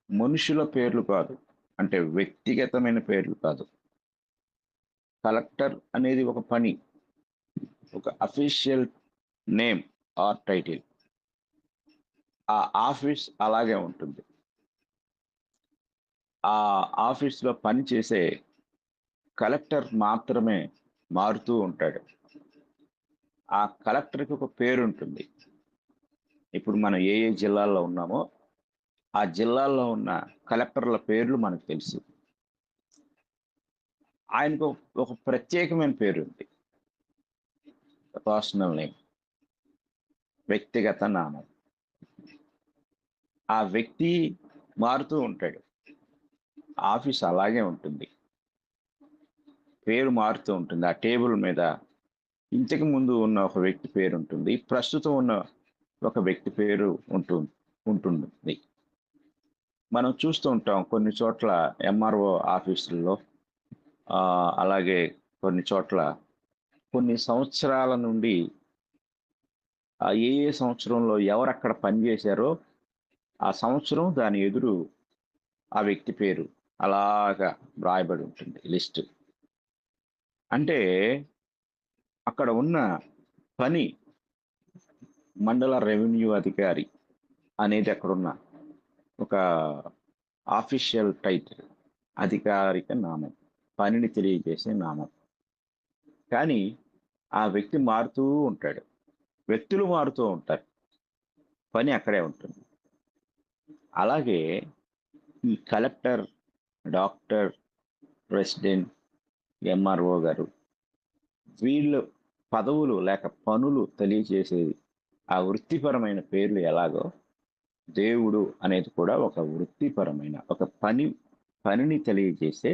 మనుషుల పేర్లు కాదు, అంటే వ్యక్తిగతమైన పేర్లు కాదు. కలెక్టర్ అనేది ఒక పని, ఒక అఫీషియల్ నేమ్ ఆర్ టైటిల్. ఆ ఆఫీస్ అలాగే ఉంటుంది. ఆ ఆఫీస్లో పనిచేసే కలెక్టర్ మాత్రమే మారుతూ ఉంటాడు. ఆ కలెక్టర్కి ఒక పేరు ఉంటుంది. ఇప్పుడు మనం ఏ జిల్లాల్లో ఉన్నామో ఆ జిల్లాల్లో ఉన్న కలెక్టర్ల పేర్లు మనకు తెలుసు. ఆయనకు ఒక ప్రత్యేకమైన పేరు ఉంది, పర్సనల్ నేమ్, వ్యక్తిగత నామం. ఆ వ్యక్తి మారుతూ ఉంటాడు, ఆఫీస్ అలాగే ఉంటుంది, పేరు మారుతూ ఉంటుంది. ఆ టేబుల్ మీద ఇంతకు ముందు ఉన్న ఒక వ్యక్తి పేరు ఉంటుంది, ప్రస్తుతం ఉన్న ఒక వ్యక్తి పేరు ఉంటుంది. మనం చూస్తూ ఉంటాం కొన్ని చోట్ల ఎంఆర్ఓ ఆఫీసుల్లో, అలాగే కొన్ని చోట్ల కొన్ని సంవత్సరాల నుండి ఏ సంవత్సరంలో ఎవరక్కడ పనిచేశారో ఆ సంవత్సరం దాని ఎదురు ఆ వ్యక్తి పేరు అలాగా వ్రాయబడి ఉంటుంది లిస్ట్. అంటే అక్కడ ఉన్న పని మండల రెవెన్యూ అధికారి అనేది అక్కడున్న ఒక ఆఫీషియల్ టైటిల్, అధికారిక నామం, పనిని తెలియజేసే నామం. కానీ ఆ వ్యక్తి మారుతూ ఉంటాడు, వ్యక్తులు మారుతూ ఉంటారు, పని అక్కడే ఉంటుంది. అలాగే ఈ కలెక్టర్, డాక్టర్, ప్రెసిడెంట్, ఎంఆర్ఓ గారు, వీళ్ళు పదవులు లేక పనులు తెలియజేసేది ఆ వృత్తిపరమైన పేర్లు ఎలాగో దేవుడు అనేది కూడా ఒక వృత్తిపరమైన ఒక పనిని తెలియజేసే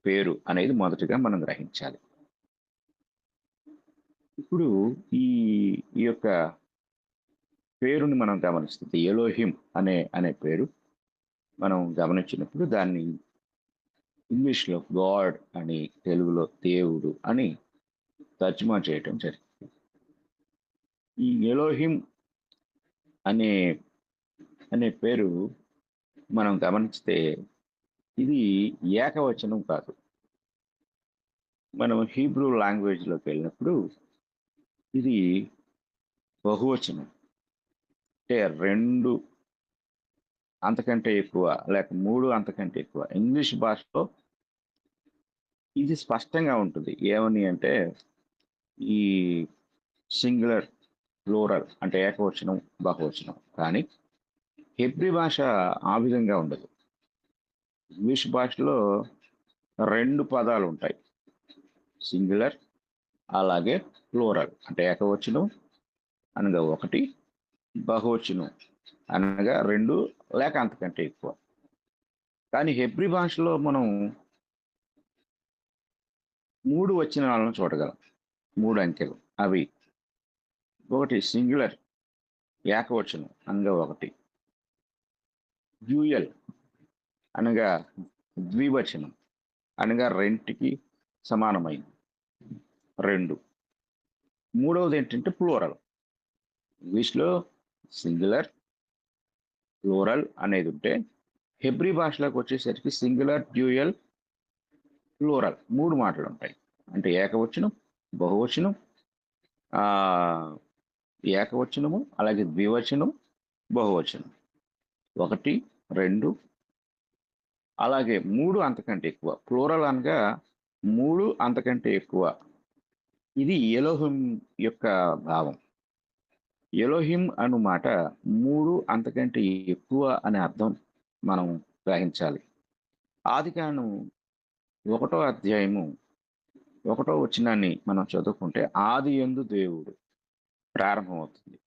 పేరు అనేది మొదటగా మనం గ్రహించాలి. ఇప్పుడు ఈ ఈ యొక్క పేరుని మనం గమనిస్తుంది, ఎలోహిం అనే పేరు మనం గమనించినప్పుడు దాన్ని ఇంగ్లీష్లో గాడ్ అని, తెలుగులో దేవుడు అని తర్జుమా చేయటం జరిగింది. ఈ ఎలోహిం అనే అనే పేరు మనం గమనిస్తే ఇది ఏకవచనం కాదు. మనం హీబ్రూ లాంగ్వేజ్లోకి వెళ్ళినప్పుడు ఇది బహువచనం, అంటే 2 అంతకంటే ఎక్కువ లేక 3 అంతకంటే ఎక్కువ. ఇంగ్లీష్ భాషలో ఇది స్పష్టంగా ఉంటుంది. ఏమని అంటే ఈ సింగులర్, ప్లూరల్ అంటే ఏకవచనం, బహువచనం. కానీ హెబ్రీ భాష ఆ విధంగా ఉండదు. ఇంగ్లీష్ భాషలో 2 పదాలు ఉంటాయి, సింగులర్ అలాగే ప్లూరల్ అంటే ఏకవచనం అనగా 1, బహువచనం అనగా 2 లేక అంతకంటే ఎక్కువ. కానీ హెబ్రీ భాషలో మనం 3 వచనాలను చూడగలం, 3 అంకెలు. అవి 1 సింగులర్ ఏకవచనం అనగా 1, డ్యూయల్ అనగా ద్వివచనం అనగా 2కి సమానమైంది 2. మూడవది ఏంటంటే ప్లూరల్. ఇంగ్లీష్లో సింగులర్, ప్లూరల్ అనేది ఉంటే హెబ్రీ భాషలోకి వచ్చేసరికి సింగులర్, డ్యూయల్, ప్లూరల్ 3 మాటలు ఉంటాయి. అంటే ఏకవచనం, బహువచనం, ఏకవచనము అలాగే ద్వివచనం, బహువచనం. 1, 2 అలాగే 3 అంతకంటే ఎక్కువ. ప్లూరల్ అనగా 3 అంతకంటే ఎక్కువ. ఇది ఎలోహిం యొక్క భావం. ఎలోహిం అను మాట 3 అంతకంటే ఎక్కువ అనే అర్థం మనం గ్రహించాలి. ఆదికాండం 1వ అధ్యాయము 1వ వచనాన్ని మనం చదువుకుంటే ఆది యందు దేవుడు ప్రారంభమవుతుంది.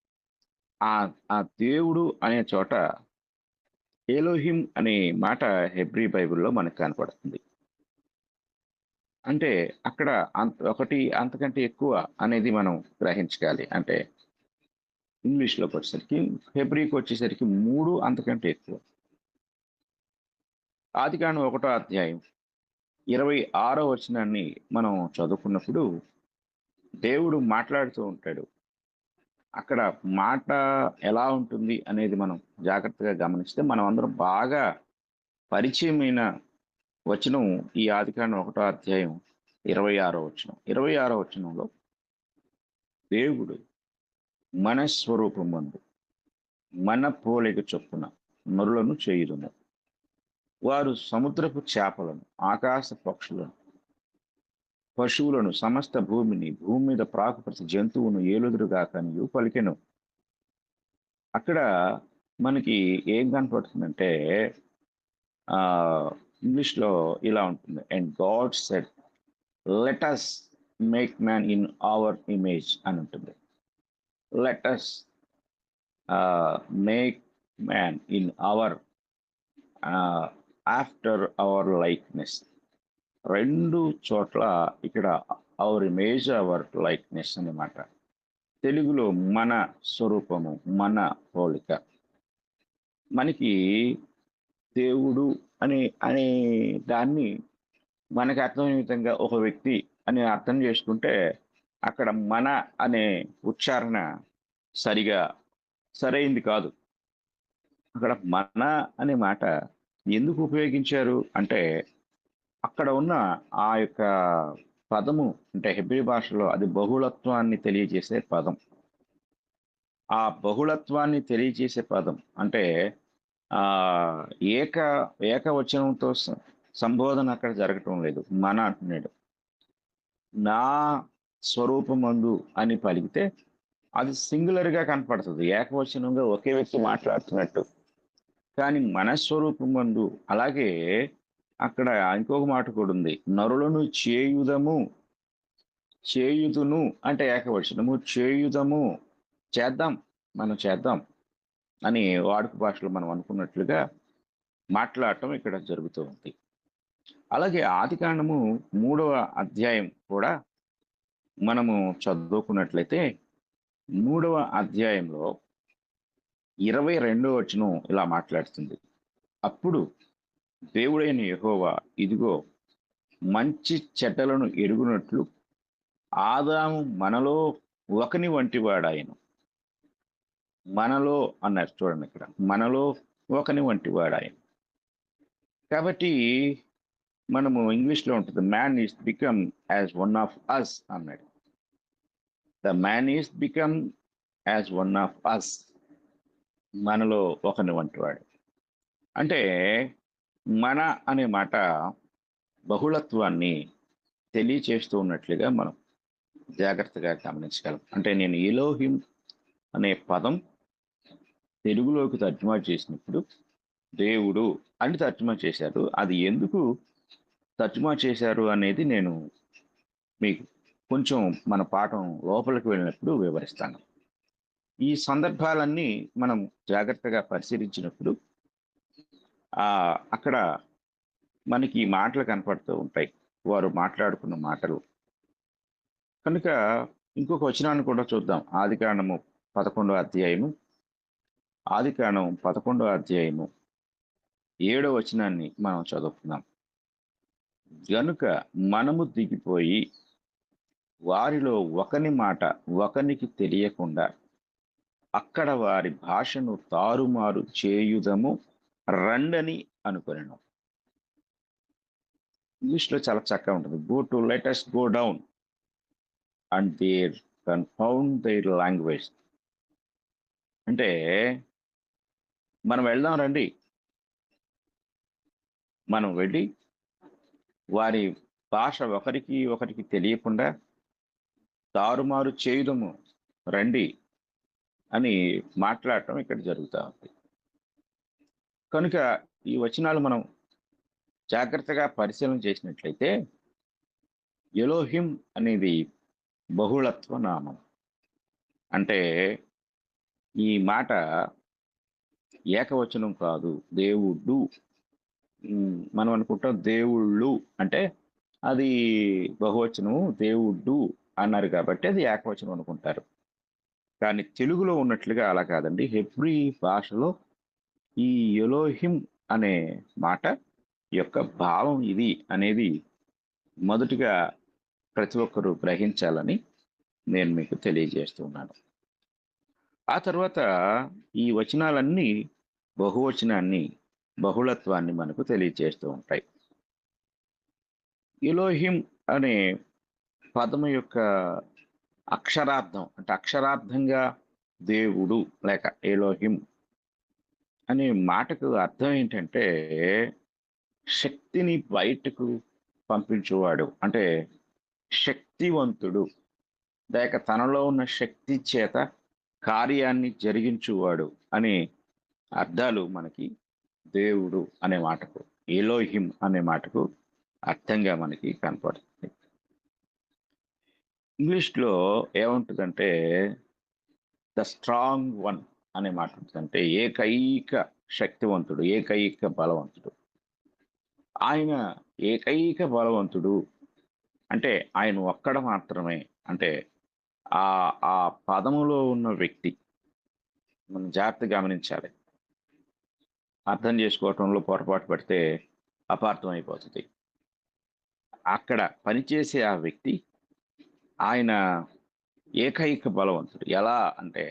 ఆ దేవుడు అనే చోట ఎలోహిం అనే మాట హెబ్రీ బైబిల్లో మనకు కనపడుతుంది. అంటే అక్కడ 1 అంతకంటే ఎక్కువ అనేది మనం గ్రహించగాలి. అంటే ఇంగ్లీష్లోకి వచ్చేసరికి, హెబ్రీకి వచ్చేసరికి 3 అంతకంటే ఎక్కువ. ఆదికాండం 1వ అధ్యాయం 26వ వచనాన్ని మనం చదువుకున్నప్పుడు దేవుడు మాట్లాడుతూ ఉంటాడు. అక్కడ మాట ఎలా ఉంటుంది అనేది మనం జాగ్రత్తగా గమనిస్తే మనం అందరం బాగా పరిచయమైన వచనం ఈ ఆదికాండం 1వ అధ్యాయం 26వ వచనం. 26వ వచనంలో దేవుడు మన స్వరూపమందు మన పోలిక చొప్పున నరులను చేయుదుము, వారు సముద్రపు చేపలను, ఆకాశ పక్షులను, పశువులను, సమస్త భూమిని, భూమి మీద ప్రాకు ప్రతి జంతువును ఏలుదురుగాకనియు పలికెను. అక్కడ మనకి ఏం కనపడుతుందంటే ఇంగ్లీష్లో ఇలా ఉంటుంది, and God said let us make man in our image అని ఉంటుంది. Let us make man in our after our likeness. 2 చోట్ల ఇక్కడ అవర్ ఇమేజ్, అవర్ లైక్నెస్ అన్నమాట. తెలుగులో మన స్వరూపము, మన పోలిక. మనకి దేవుడు అనే దాన్ని మనకి అర్థమయ్యే విధంగా ఒక వ్యక్తి అని అర్థం చేసుకుంటే అక్కడ మన అనే ఉచ్చారణ సరైంది కాదు. అక్కడ మన అనే మాట ఎందుకు ఉపయోగించారు అంటే అక్కడ ఉన్న ఆ యొక్క పదము, అంటే హెబ్రీ భాషలో అది బహుళత్వాన్ని తెలియజేసే పదం. ఆ బహుళత్వాన్ని తెలియజేసే పదం అంటే ఏకవచనంతో సంబోధన అక్కడ జరగటం లేదు. మన అంటున్నాడు. నా స్వరూపమందు అని పలికితే అది సింగులర్గా కనపడుతుంది, ఏకవచనంగా ఒకే వ్యక్తి మాట్లాడుతున్నట్టు. కానీ మన స్వరూపమందు, అలాగే అక్కడ ఇంకొక మాట కూడా ఉంది, నరులను చేయుదును అంటే ఏకవచనము, చేయుదము మనం చేద్దాం అని వాడుక భాషలో మనం అనుకున్నట్లుగా మాట్లాడటం ఇక్కడ జరుగుతూ ఉంది. అలాగే ఆదికాండము 3వ అధ్యాయం కూడా మనము చదువుకున్నట్లయితే 3వ అధ్యాయంలో 22వ వచనం ఇలా మాట్లాడుతుంది. అప్పుడు దేవుడైన యెహోవా ఇదిగో మంచి చెడ్డలను ఎరుగునట్లు ఆదాము మనలో ఒకని వంటి వాడాయను. మనలో అన్నారు చూడండి, ఇక్కడ మనలో ఒకని వంటి వాడాయను. కాబట్టి మనము ఇంగ్లీష్లో ఉంటుంది, man is become as one of us అన్నాడు. The man is become as one of us, మనలో ఒకని వంటి వాడు. అంటే మన అనే మాట బహుళత్వాన్ని తెలియచేస్తూ ఉన్నట్లుగా మనం జాగ్రత్తగా గమనించగలం. అంటే నేను ఎలోహిం అనే పదం తెలుగులోకి తర్జుమా చేసినప్పుడు దేవుడు అని తర్జుమా చేశారు. అది ఎందుకు తర్జుమా చేశారు అనేది నేను మీకు కొంచెం మన పాఠం లోపలికి వెళ్ళినప్పుడు వివరిస్తాను. ఈ సందర్భాలన్నీ మనం జాగ్రత్తగా పరిశీలించినప్పుడు అక్కడ మనకి ఈ మాటలు కనపడుతూ ఉంటాయి, వారు మాట్లాడుకున్న మాటలు. కనుక ఇంకొక వచనాన్ని కూడా చూద్దాం. ఆదికాండము 11వ అధ్యాయము 7వ వచనాన్ని మనం చదువుకుందాం. గనుక మనము దిగిపోయి వారిలో ఒకని మాట ఒకనికి తెలియకుండా అక్కడ వారి భాషను తారుమారు చేయుదము రండని అనుకొనెను. ఇంగ్లీష్లో చాలా చక్కగా ఉంటుంది, go to let us go down and there confound their language. అంటే మనం వెళ్దాం రండి, మనం వెళ్ళి వారి భాష ఒకరికి తెలియకుండా తారుమారు చేయుదము రండి అని మాట్లాడటం ఇక్కడ జరుగుతూ ఉంది. కనుక ఈ వచనాలు మనం జాగ్రత్తగా పరిశీలన చేసినట్లయితే ఎలోహిం అనేది బహుళత్వ నామం. అంటే ఈ మాట ఏకవచనం కాదు, దేవుడు. మనం అనుకుంటాం దేవుళ్ళు అంటే అది బహువచనము, దేవుడు అన్నారు కాబట్టి అది ఏకవచనం అనుకుంటారు. కానీ తెలుగులో ఉన్నట్లుగా అలా కాదండి. హెబ్రీ భాషలో ఈ ఎలోహిం అనే మాట యొక్క భావం ఇది అనేది మొదటిగా ప్రతి ఒక్కరూ గ్రహించాలని నేను మీకు తెలియజేస్తున్నాను. ఆ తర్వాత ఈ వచనాలన్నీ బహువచనాన్ని, బహుళత్వాన్ని మనకు తెలియజేస్తూ ఉంటాయి. ఎలోహిం అనే పదము యొక్క అక్షరార్థం, అంటే అక్షరార్థంగా దేవుడు లేక ఎలోహిం అనే మాటకు అర్థం ఏంటంటే శక్తిని బయటకు పంపించేవాడు, అంటే శక్తివంతుడు లేక తనలో ఉన్న శక్తి చేత కార్యాన్ని జరిగించువాడు అనే అర్థాలు మనకి దేవుడు అనే మాటకు, ఎలోహిం అనే మాటకు అర్థంగా మనకి కనపడుతుంది. ఇంగ్లీష్లో ఏముంటుందంటే ద స్ట్రాంగ్ వన్ అనే మాట ఉంటుంది. అంటే ఏకైక శక్తివంతుడు, ఏకైక బలవంతుడు. ఆయన ఏకైక బలవంతుడు అంటే ఆయన ఒక్కడ మాత్రమే. అంటే ఆ పదములో ఉన్న వ్యక్తి మనం జాగ్రత్తగా గమనించాలి. అర్థం చేసుకోవటంలో పొరపాటు పడితే అపార్థం అయిపోతుంది. అక్కడ పనిచేసే ఆ వ్యక్తి ఆయన ఏకైక బలవంతుడు. ఎలా అంటే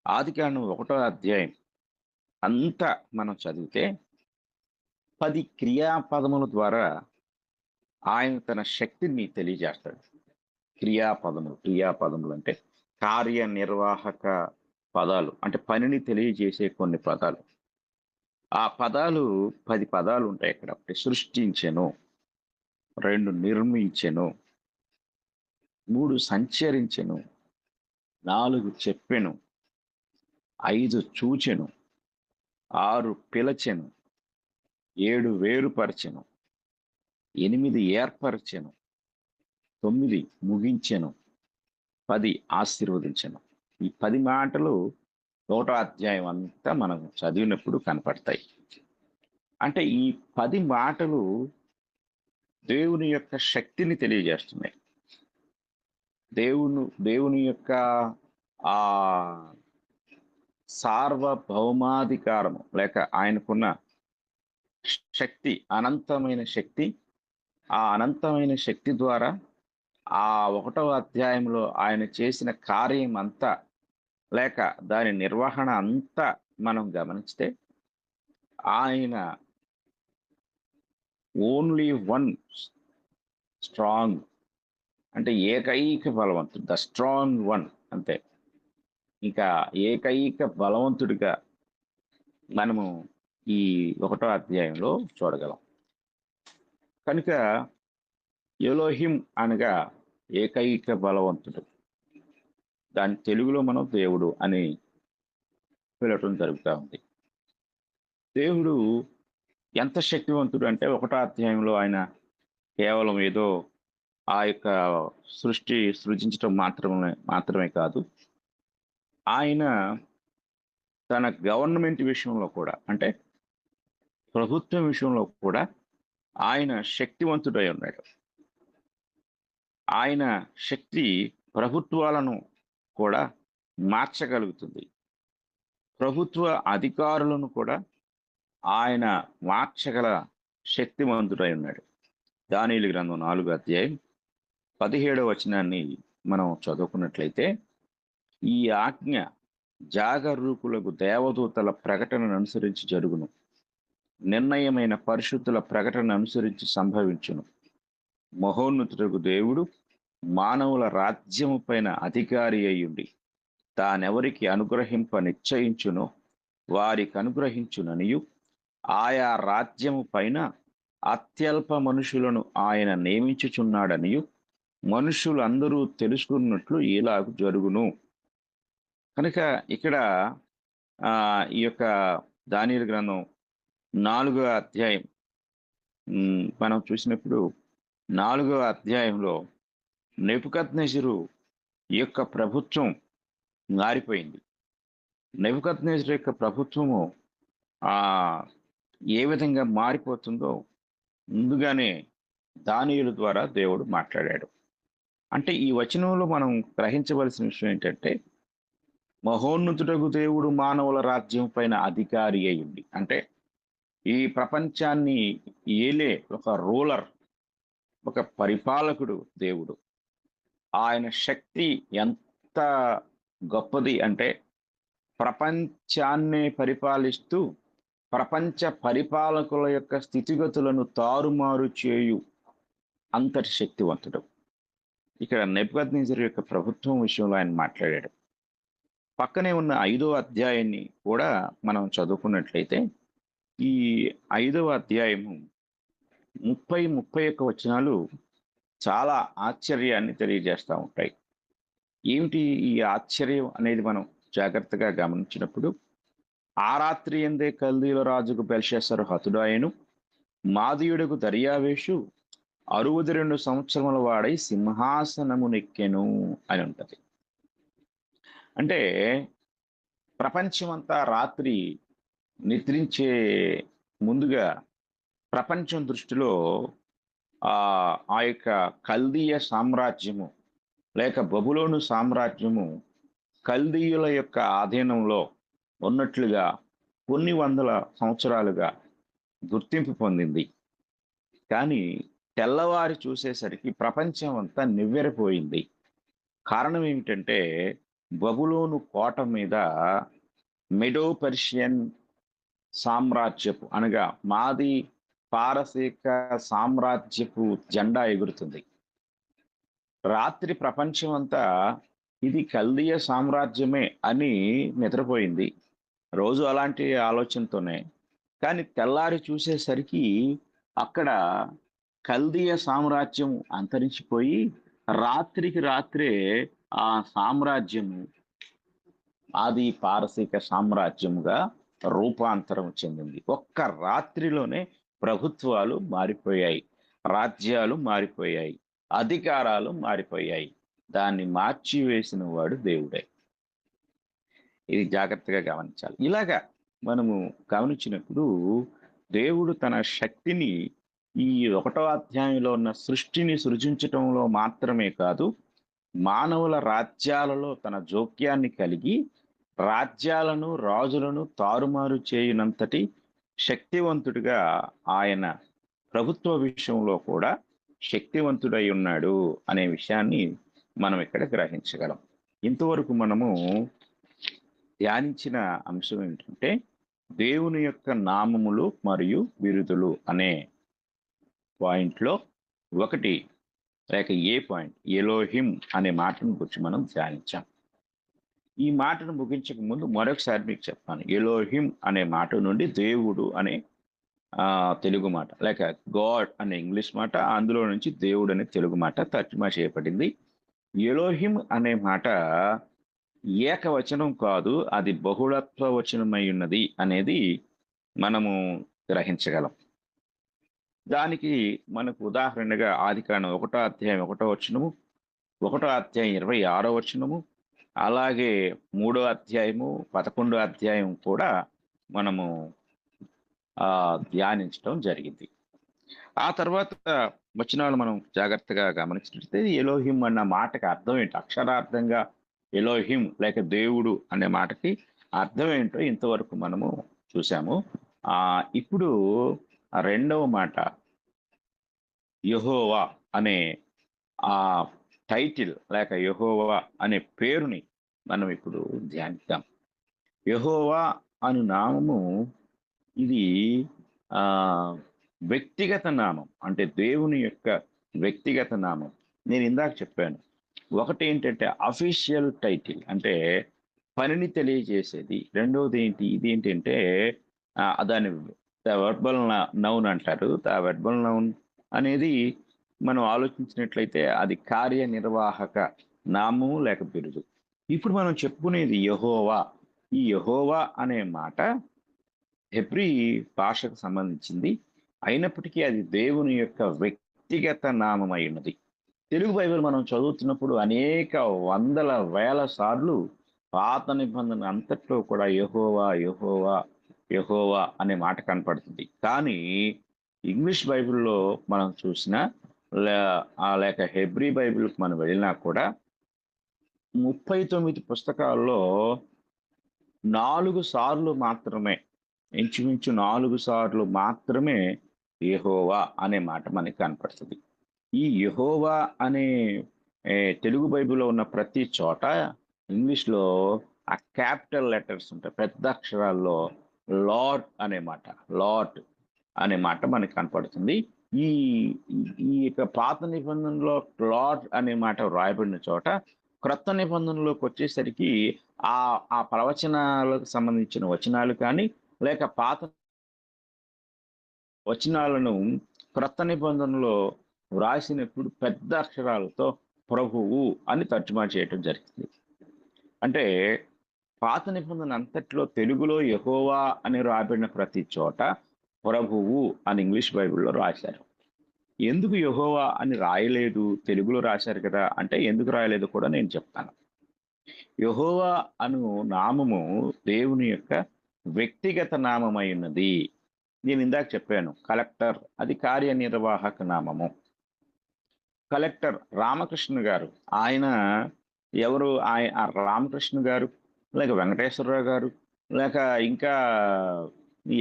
ఆదికాండం 1వ అధ్యాయం అంతా మనం చదివితే 10 క్రియాపదముల ద్వారా ఆయన తన శక్తిని తెలియజేస్తాడు. క్రియాపదములు అంటే కార్యనిర్వాహక పదాలు, అంటే పనిని తెలియజేసే కొన్ని పదాలు. ఆ పదాలు 10 పదాలు ఉంటాయి ఇక్కడ. సృష్టించెను, 2 నిర్మించెను, 3 సంచరించెను, 4 చెప్పెను, 5 చూచెను, 6 పిలచెను, 7 వేరుపరచెను, 8 ఏర్పరచెను, 9 ముగించెను, 10 ఆశీర్వదించెను. ఈ 10 మాటలు 1వ అధ్యాయం అంతా మనం చదివినప్పుడు కనపడతాయి. అంటే ఈ 10 మాటలు దేవుని యొక్క శక్తిని తెలియజేస్తున్నాయి. దేవుని యొక్క ఆ సార్వభౌమాధికారము లేక ఆయనకున్న శక్తి, అనంతమైన శక్తి. ఆ అనంతమైన శక్తి ద్వారా ఆ 1వ అధ్యాయంలో ఆయన చేసిన కార్యం అంతా లేక దాని నిర్వహణ అంతా మనం గమనిస్తే, ఆయన ఓన్లీ వన్ స్ట్రాంగ్ అంటే ఏకైక బలవంతుడు, ద స్ట్రాంగ్ వన్ అంతే. ఇంకా ఏకైక బలవంతుడిగా మనము ఈ 1వ అధ్యాయంలో చూడగలం. కనుక ఎలోహిం అనగా ఏకైక బలవంతుడు. దాని తెలుగులో మనం దేవుడు అని పిలవటం జరుగుతూ ఉంది. దేవుడు ఎంత శక్తివంతుడు అంటే 1వ అధ్యాయంలో ఆయన కేవలం ఏదో ఆ యొక్క సృజించటం మాత్రమే కాదు, ఆయన తన గవర్నమెంట్ విషయంలో కూడా అంటే ప్రభుత్వం విషయంలో కూడా ఆయన శక్తివంతుడై ఉన్నాడు. ఆయన శక్తి ప్రభుత్వాలను కూడా మార్చగలుగుతుంది. ప్రభుత్వ అధికారులను కూడా ఆయన మార్చగల శక్తివంతుడై ఉన్నాడు. దానియేలు గ్రంథం 4వ అధ్యాయం 17వ వచనాన్ని మనం చదువుకున్నట్లయితే, ఈ ఆజ్ఞ జాగరూకులకు దేవదూతల ప్రకటనను అనుసరించి జరుగును, నిర్ణయమైన పరిశుద్ధుల ప్రకటన అనుసరించి సంభవించును. మహోన్నతుడకు దేవుడు మానవుల రాజ్యము పైన అధికారి అయ్యుండి తానెవరికి అనుగ్రహింప నిశ్చయించునో వారికి అనుగ్రహించుననియు, ఆయా రాజ్యము పైన అత్యల్ప మనుషులను ఆయన నియమించుచున్నాడనియు మనుషులందరూ తెలుసుకున్నట్లు ఇలాగు జరుగును. కనుక ఇక్కడ ఈ యొక్క దానియేలు గ్రంథం 4వ అధ్యాయం మనం చూసినప్పుడు 4వ అధ్యాయంలో నెబుకద్నెజరు యొక్క ప్రభుత్వం మారిపోయింది. నెబుకద్నెజరు యొక్క ప్రభుత్వము ఏ విధంగా మారిపోతుందో ముందుగానే దానియేలు ద్వారా దేవుడు మాట్లాడాడు. అంటే ఈ వచనంలో మనం గ్రహించవలసిన విషయం ఏంటంటే, మహోన్నతుడగు దేవుడు మానవుల రాజ్యం పైన అధికారి అయ్యింది. అంటే ఈ ప్రపంచాన్ని ఏలే ఒక రూలర్, ఒక పరిపాలకుడు దేవుడు. ఆయన శక్తి ఎంత గొప్పది అంటే, ప్రపంచాన్నే పరిపాలిస్తూ ప్రపంచ పరిపాలకుల యొక్క స్థితిగతులను తారుమారు చేయు అంతటి శక్తివంతుడు. ఇక్కడ నెబుకద్నెజరు యొక్క ప్రభుత్వం విషయంలో ఆయన మాట్లాడాడు. పక్కనే ఉన్న 5వ అధ్యాయాన్ని కూడా మనం చదువుకున్నట్లయితే, ఈ 5వ అధ్యాయము 30-31 వచనాలు చాలా ఆశ్చర్యాన్ని తెలియజేస్తూ ఉంటాయి. ఏమిటి ఈ ఆశ్చర్యం అనేది మనం జాగ్రత్తగా గమనించినప్పుడు, ఆ రాత్రి ఎందే కల్దీల రాజుకు బెల్షస్సరు హతుడాయను, మాదీయుడకు దర్యావేషు 62 సంవత్సరముల వాడై సింహాసనమునెక్కెను అని ఉంటది. అంటే ప్రపంచమంతా రాత్రి నిద్రించే ముందుగా ప్రపంచం దృష్టిలో ఆ యొక్క కల్దీయ సామ్రాజ్యము లేక బబులోను సామ్రాజ్యము కల్దీయుల యొక్క ఆధీనంలో ఉన్నట్లుగా కొన్ని వందల సంవత్సరాలుగా గుర్తింపు పొందింది. కానీ తెల్లవారి చూసేసరికి ప్రపంచం అంతా నివ్వెరపోయింది. కారణం ఏమిటంటే, బబులోను కోట మీద మెడో పర్షియన్ సామ్రాజ్యపు అనగా మాది పారసీక సామ్రాజ్యపు జెండా ఎగురుతుంది. రాత్రి ప్రపంచం అంతా ఇది కల్దీయ సామ్రాజ్యమే అని నిద్రపోయింది. రోజు అలాంటి ఆలోచనతోనే. కానీ తెల్లారి చూసేసరికి అక్కడ కల్దీయ సామ్రాజ్యం అంతరించిపోయి రాత్రికి రాత్రే ఆ సామ్రాజ్యము ఆది పారసీక సామ్రాజ్యముగా రూపాంతరం చెందింది. ఒక్క రాత్రిలోనే ప్రభుత్వాలు మారిపోయాయి, రాజ్యాలు మారిపోయాయి, అధికారాలు మారిపోయాయి. దాన్ని మార్చివేసిన వాడు దేవుడే. ఇది జాగ్రత్తగా గమనించాలి. ఇలాగా మనము గమనించినప్పుడు దేవుడు తన శక్తిని ఈ 1వ అధ్యాయంలో ఉన్న సృష్టిని సృజించటంలో మాత్రమే కాదు, మానవుల రాజ్యాలలో తన జోక్యాన్ని కలిగి రాజ్యాలను రాజులను తారుమారు చేయనంతటి శక్తివంతుడిగా ఆయన ప్రభుత్వ విషయంలో కూడా శక్తివంతుడై ఉన్నాడు అనే విషయాన్ని మనం ఇక్కడ గ్రహించగలం. ఇంతవరకు మనము ధ్యానించిన అంశం ఏంటంటే దేవుని యొక్క నామములు మరియు బిరుదులు అనే పాయింట్లో ఒకటి లేక ఏ పాయింట్ ఎలోహిం అనే మాటను గురించి మనం ధ్యానించాం. ఈ మాటను ముగించక ముందు మరొకసారి మీకు చెప్తాను. ఎలోహిం అనే మాట నుండి దేవుడు అనే తెలుగు మాట, లేక గాడ్ అనే ఇంగ్లీష్ మాట, అందులో నుంచి దేవుడు అనే తెలుగు మాట తర్జుమా చేయబడింది. ఎలోహిం అనే మాట ఏకవచనం కాదు, అది బహుళత్వ వచనమై ఉన్నది అనేది మనము గ్రహించగలం. దానికి మనకు ఉదాహరణగా ఆదికాండం 1వ అధ్యాయం 1వ వచనము, 1వ అధ్యాయం 26వ వచనము, అలాగే 3వ అధ్యాయము 11వ అధ్యాయం కూడా మనము ధ్యానించడం జరిగింది. ఆ తర్వాత వచనాలు మనం జాగ్రత్తగా గమనించినట్లయితే ఎలోహిం అన్న మాటకి అర్థం ఏంటి, అక్షరార్థంగా ఎలోహిం లేక దేవుడు అనే మాటకి అర్థం ఏంటో ఇంతవరకు మనము చూసాము. ఇప్పుడు 2వ మాట యెహోవా అనే ఆ టైటిల్ లేక యెహోవా అనే పేరుని మనం ఇప్పుడు ధ్యానిద్దాం. యెహోవా అను నామము ఇది వ్యక్తిగత నామం, అంటే దేవుని యొక్క వ్యక్తిగత నామం. నేను ఇందాక చెప్పాను, ఒకటి ఏంటంటే అఫీషియల్ టైటిల్, అంటే పనిని తెలియజేసేది. రెండవది ఇదేంటంటే దాని వెర్బల్ నౌన్ అంటారు. వెర్బల్ నౌన్ అనేది మనం ఆలోచించినట్లయితే అది కార్యనిర్వాహక నామము లేక బిరుదు. ఇప్పుడు మనం చెప్పుకునేది యెహోవా. ఈ యెహోవా అనే మాట హెబ్రీ భాషకు సంబంధించింది, అయినప్పటికీ అది దేవుని యొక్క వ్యక్తిగత నామం అయి ఉన్నది. తెలుగు బైబిల్ మనం చదువుతున్నప్పుడు అనేక వందల వేల సార్లు పాత నిబంధన అంతట్లో కూడా యెహోవా యెహోవా యెహోవా అనే మాట కనపడుతుంది. కానీ ఇంగ్లీష్ బైబిల్లో మనం చూసినా లేక హెబ్రీ బైబిల్కి మనం వెళ్ళినా కూడా 39 పుస్తకాల్లో 4 సార్లు మాత్రమే, ఇంచుమించు 4 సార్లు మాత్రమే యెహోవా అనే మాట మనకి కనపడుతుంది. ఈ యెహోవా అనే తెలుగు బైబిల్లో ఉన్న ప్రతి చోట ఇంగ్లీష్లో ఆ క్యాపిటల్ లెటర్స్ ఉంటాయి, పెద్ద అక్షరాల్లో లార్డ్ అనే మాట, లార్డ్ అనే మాట మనకి కనపడుతుంది. ఈ యొక్క పాత నిబంధనలో లార్డ్ అనే మాట వ్రాయబడిన చోట క్రొత్త నిబంధనలోకి వచ్చేసరికి ఆ ప్రవచనాలకు సంబంధించిన వచనాలు కానీ లేక పాత వచనాలను క్రొత్త నిబంధనలో వ్రాసినప్పుడు పెద్ద అక్షరాలతో ప్రభువు అని తర్జుమా చేయటం జరిగింది. అంటే పాత నిబంధన అంతట్లో తెలుగులో యెహోవా అని రాబడిన ప్రతి చోట ప్రభువు అని ఇంగ్లీష్ బైబిల్లో రాశారు. ఎందుకు యెహోవా అని రాయలేదు, తెలుగులో రాశారు కదా అంటే ఎందుకు రాయలేదు కూడా నేను చెప్తాను. యెహోవా అను నామము దేవుని యొక్క వ్యక్తిగత నామమై ఉన్నది. నేను ఇందాక చెప్పాను కలెక్టర్, అది కార్యనిర్వాహక నామము. కలెక్టర్ రామకృష్ణ గారు, ఆయన ఎవరు? ఆ రామకృష్ణ గారు లేక వెంకటేశ్వరరావు గారు లేక ఇంకా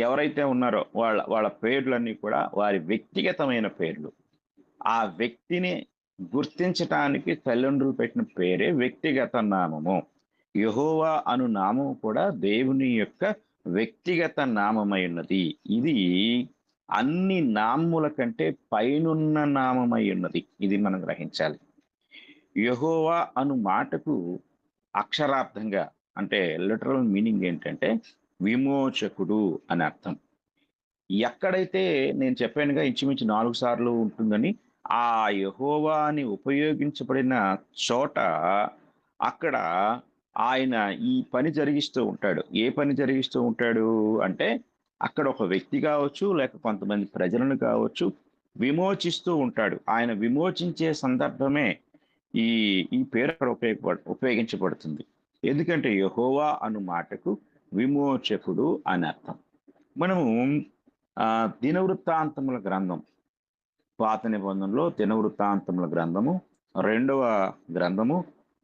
ఎవరైతే ఉన్నారో వాళ్ళ పేర్లన్నీ కూడా వారి వ్యక్తిగతమైన పేర్లు. ఆ వ్యక్తిని గుర్తించటానికి తల్లిదండ్రులు పెట్టిన పేరే వ్యక్తిగత నామము. యెహోవా అను నామము కూడా దేవుని యొక్క వ్యక్తిగత నామమై ఉన్నది. ఇది అన్ని నామముల కంటే పైనున్న నామమై ఉన్నది. ఇది మనం గ్రహించాలి. యెహోవా అను మాటకు అక్షరార్థంగా అంటే లిటరల్ మీనింగ్ ఏంటంటే విమోచకుడు అని అర్థం. ఎక్కడైతే నేను చెప్పానుగా ఇంచుమించు 4 సార్లు ఉంటుందని, ఆ యెహోవా అని ఉపయోగించబడిన చోట అక్కడ ఆయన ఈ పని జరిగిస్తూ ఉంటాడు. ఏ పని జరిగిస్తూ ఉంటాడు అంటే అక్కడ ఒక వ్యక్తి కావచ్చు లేక కొంతమంది ప్రజలను కావచ్చు విమోచిస్తూ ఉంటాడు. ఆయన విమోచించే సందర్భమే ఈ పేరు అక్కడ ఉపయోగించబడుతుంది. ఎందుకంటే యెహోవా అను మాటకు విమోచకుడు అని అర్థం. మనము దినవృత్తాంతముల గ్రంథం పాత నిబంధనలో దినవృత్తాంతముల గ్రంథము 2వ గ్రంథము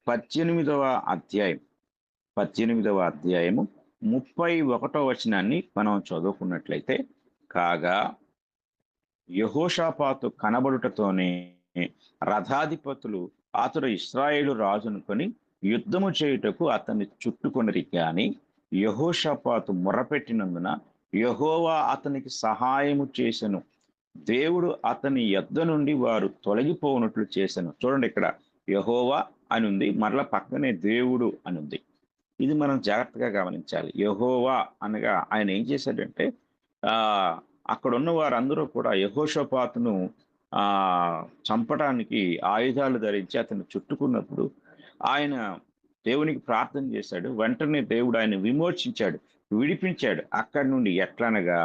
18వ అధ్యాయము 31వ వచనాన్ని మనం చదువుకున్నట్లయితే, కాగా యెహోషాపాతు కనబడుటతోనే రథాధిపతులు అతడు ఇశ్రాయేలు రాజునుకొని యుద్ధము చేయుటకు అతన్ని చుట్టుకొనిరి గాని యెహోషాపాతు మొరపెట్టినందున యెహోవా అతనికి సహాయము చేసెను. దేవుడు అతని యొద్ద నుండి వారు తొలగిపోనట్లు చేసెను. చూడండి, ఇక్కడ యెహోవా అని ఉంది, మరలా పక్కనే దేవుడు అని ఉంది. ఇది మనం జాగ్రత్తగా గమనించాలి. యెహోవా అనగా ఆయన ఏం చేశాడంటే, అక్కడ ఉన్న వారందరూ కూడా యెహోషాపాతును చంపడానికి ఆయుధాలు ధరించి అతను చుట్టుకున్నప్పుడు ఆయన దేవునికి ప్రార్థన చేశాడు. వెంటనే దేవుడు ఆయన విమోచించాడు, విడిపించాడు. అక్కడి నుండి ఎట్లనగా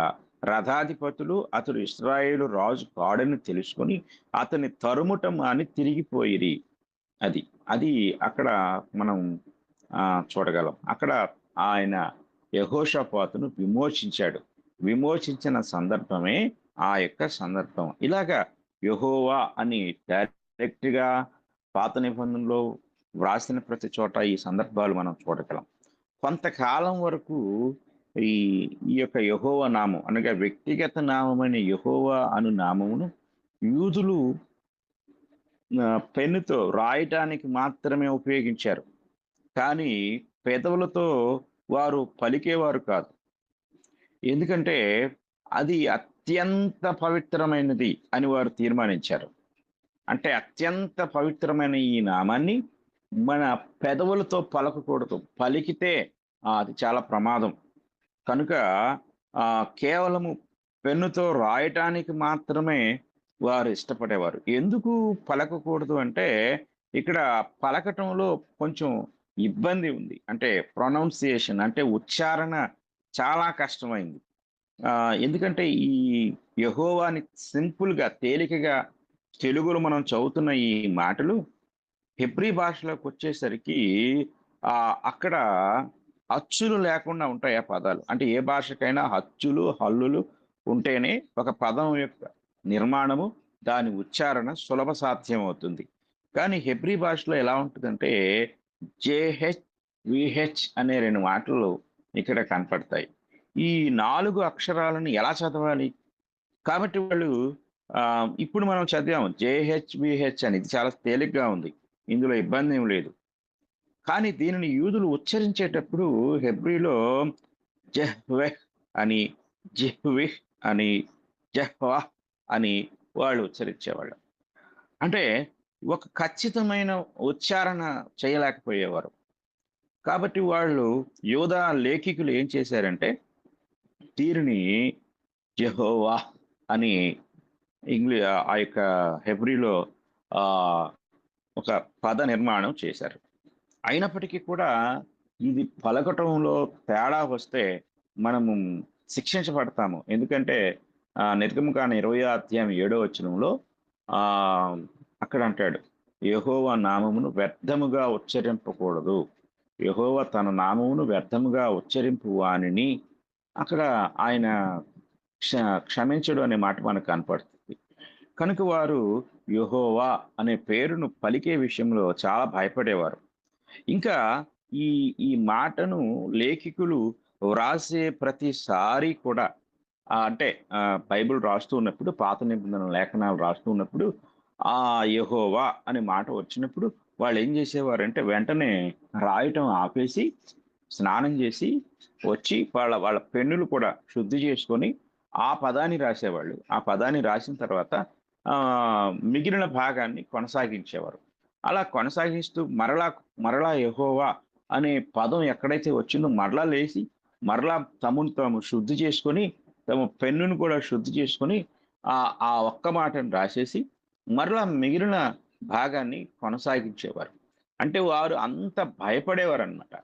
రథాధిపతులు అతడు ఇశ్రాయేలు రాజు కాడని తెలుసుకొని అతని తరుముటం అని తిరిగిపోయిరి. అది అక్కడ మనం చూడగలం. అక్కడ ఆయన యెహోషాపాతును విమోచించాడు. విమోచించిన సందర్భమే ఆ యొక్క సందర్భం. ఇలాగా యెహోవా అని డైరెక్ట్ గా పాత నిబంధనలో వ్రాసిన ప్రతి చోట ఈ సందర్భాలు మనం చూడగలం. కొంతకాలం వరకు ఈ యొక్క యెహోవా నామం అనగా వ్యక్తిగత నామమైన యెహోవా అను నామమును యూదులు పెన్నుతో రాయటానికి మాత్రమే ఉపయోగించారు, కానీ పెదవులతో వారు పలికేవారు కాదు. ఎందుకంటే అది అత్యంత పవిత్రమైనది అని వారు తీర్మానించారు. అంటే అత్యంత పవిత్రమైన ఈ నామాన్ని మన పెదవులతో పలకకూడదు, పలికితే అది చాలా ప్రమాదం. కనుక కేవలము పెన్నుతో రాయటానికి మాత్రమే వారు ఇష్టపడేవారు. ఎందుకు పలకకూడదు అంటే, ఇక్కడ పలకటంలో కొంచెం ఇబ్బంది ఉంది. అంటే ప్రొనౌన్సియేషన్ అంటే ఉచ్చారణ చాలా కష్టమైంది. ఎందుకంటే ఈ యెహోవాని సింపుల్గా తేలికగా తెలుగులో మనం చదువుతున్న ఈ మాటలు హెబ్రీ భాషలోకి వచ్చేసరికి అక్కడ అచ్చులు లేకుండా ఉంటాయి ఆ పదాలు. అంటే ఏ భాషకైనా అచ్చులు హల్లులు ఉంటేనే ఒక పదం యొక్క నిర్మాణము, దాని ఉచ్చారణ సులభ సాధ్యం అవుతుంది. కానీ హెబ్రీ భాషలో ఎలా ఉంటుందంటే జేహెచ్ విహెచ్ అనే 2 మాటలు ఇక్కడ కనపడతాయి. ఈ 4 అక్షరాలను ఎలా చదవాలి? కాబట్టి వాళ్ళు ఇప్పుడు మనం చదివాము జేహెచ్ విహెచ్ అని. ఇది చాలా తేలిగ్గా ఉంది, ఇందులో ఇబ్బంది ఏం లేదు. కానీ దీనిని యూదులు ఉచ్చరించేటప్పుడు హెబ్రీలో జెహ్వెహ్ అని, జెహ్విహ్ అని, జెహ్వా అని వాళ్ళు ఉచ్చరించేవాళ్ళు. అంటే ఒక ఖచ్చితమైన ఉచ్చారణ చేయలేకపోయేవారు. కాబట్టి వాళ్ళు యూదా లేఖికులు ఏం చేశారంటే దీనిని యెహోవా అని ఆ యొక్క హెబ్రీలో ఒక పద నిర్మాణం చేశారు. అయినప్పటికీ కూడా ఇది పలకటంలో తేడా వస్తే మనము శిక్షించబడతాము. ఎందుకంటే నిర్గమకాండ 20వ అధ్యాయం 7వ వచనంలో అక్కడ అంటాడు, యెహోవా నామమును వ్యర్థముగా ఉచ్చరింపకూడదు, యెహోవా తన నామమును వ్యర్థముగా ఉచ్చరింపు వానిని అక్కడ ఆయన క్షమించడు అనే మాట మనకు కనపడుతుంది. కనుక వారు యెహోవా అనే పేరును పలికే విషయంలో చాలా భయపడేవారు. ఇంకా ఈ మాటను లేఖికులు వ్రాసే ప్రతిసారి కూడా అంటే బైబిల్ రాస్తూ ఉన్నప్పుడు, పాత నిబంధన లేఖనాలు రాస్తూ ఉన్నప్పుడు ఆ యెహోవా అనే మాట వచ్చినప్పుడు వాళ్ళు ఏం చేసేవారంటే వెంటనే రాయటం ఆపేసి స్నానం చేసి వచ్చి వాళ్ళ పెన్నులు కూడా శుద్ధి చేసుకొని ఆ పదాన్ని రాసేవాళ్ళు. ఆ పదాన్ని రాసిన తర్వాత మిగిలిన భాగాన్ని కొనసాగించేవారు. అలా కొనసాగిస్తూ మరలా యెహోవా అనే పదం ఎక్కడైతే వచ్చిందో మరలా లేచి మరలా తమను తాము శుద్ధి చేసుకొని తమ పెన్నును కూడా శుద్ధి చేసుకొని ఆ ఒక్క మాటను రాసేసి మరలా మిగిలిన భాగాన్ని కొనసాగించేవారు. అంటే వారు అంత భయపడేవారు అనమాట.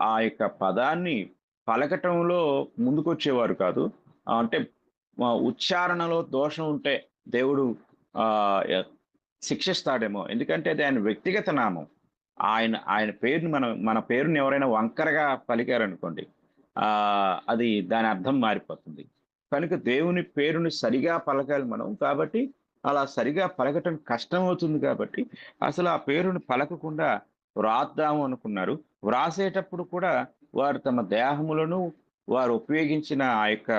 ఆ యొక్క పదాన్ని పలకటంలో ముందుకొచ్చేవారు కాదు. అంటే ఉచ్చారణలో దోషం ఉంటే దేవుడు శిక్షిస్తాడేమో, ఎందుకంటే అది ఆయన వ్యక్తిగత నామం. ఆయన పేరుని మన పేరుని ఎవరైనా వంకరగా పలికారనుకోండి, అది దాని అర్థం మారిపోతుంది. కనుక దేవుని పేరుని సరిగా పలకాలి మనం. కాబట్టి అలా సరిగా పలకటం కష్టం అవుతుంది కాబట్టి అసలు ఆ పేరుని పలకకుండా వ్రాద్దాము అనుకున్నారు. వ్రాసేటప్పుడు కూడా వారు తమ దేహములను వారు ఉపయోగించిన ఆ యొక్క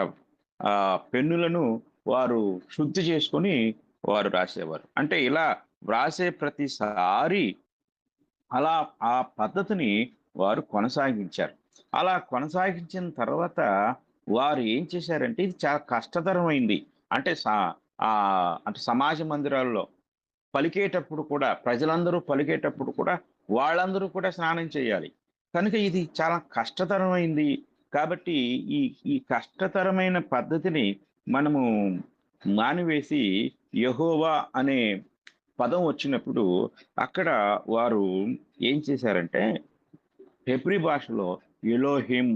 పెన్నులను వారు శుద్ధి చేసుకొని వారు రాసేవారు. అంటే ఇలా వ్రాసే ప్రతిసారి అలా ఆ పద్ధతిని వారు కొనసాగించారు. అలా కొనసాగించిన తర్వాత వారు ఏం చేశారంటే ఇది చాలా కష్టతరమైంది. అంటే అంటే సమాజ మందిరాల్లో పలికేటప్పుడు కూడా ప్రజలందరూ పలికేటప్పుడు కూడా వాళ్ళందరూ కూడా స్నానం చేయాలి. కనుక ఇది చాలా కష్టతరమైంది. కాబట్టి ఈ ఈ కష్టతరమైన పద్ధతిని మనము మానివేసి యెహోవా అనే పదం వచ్చినప్పుడు అక్కడ వారు ఏం చేశారంటే హెబ్రీ భాషలో ఎలోహిం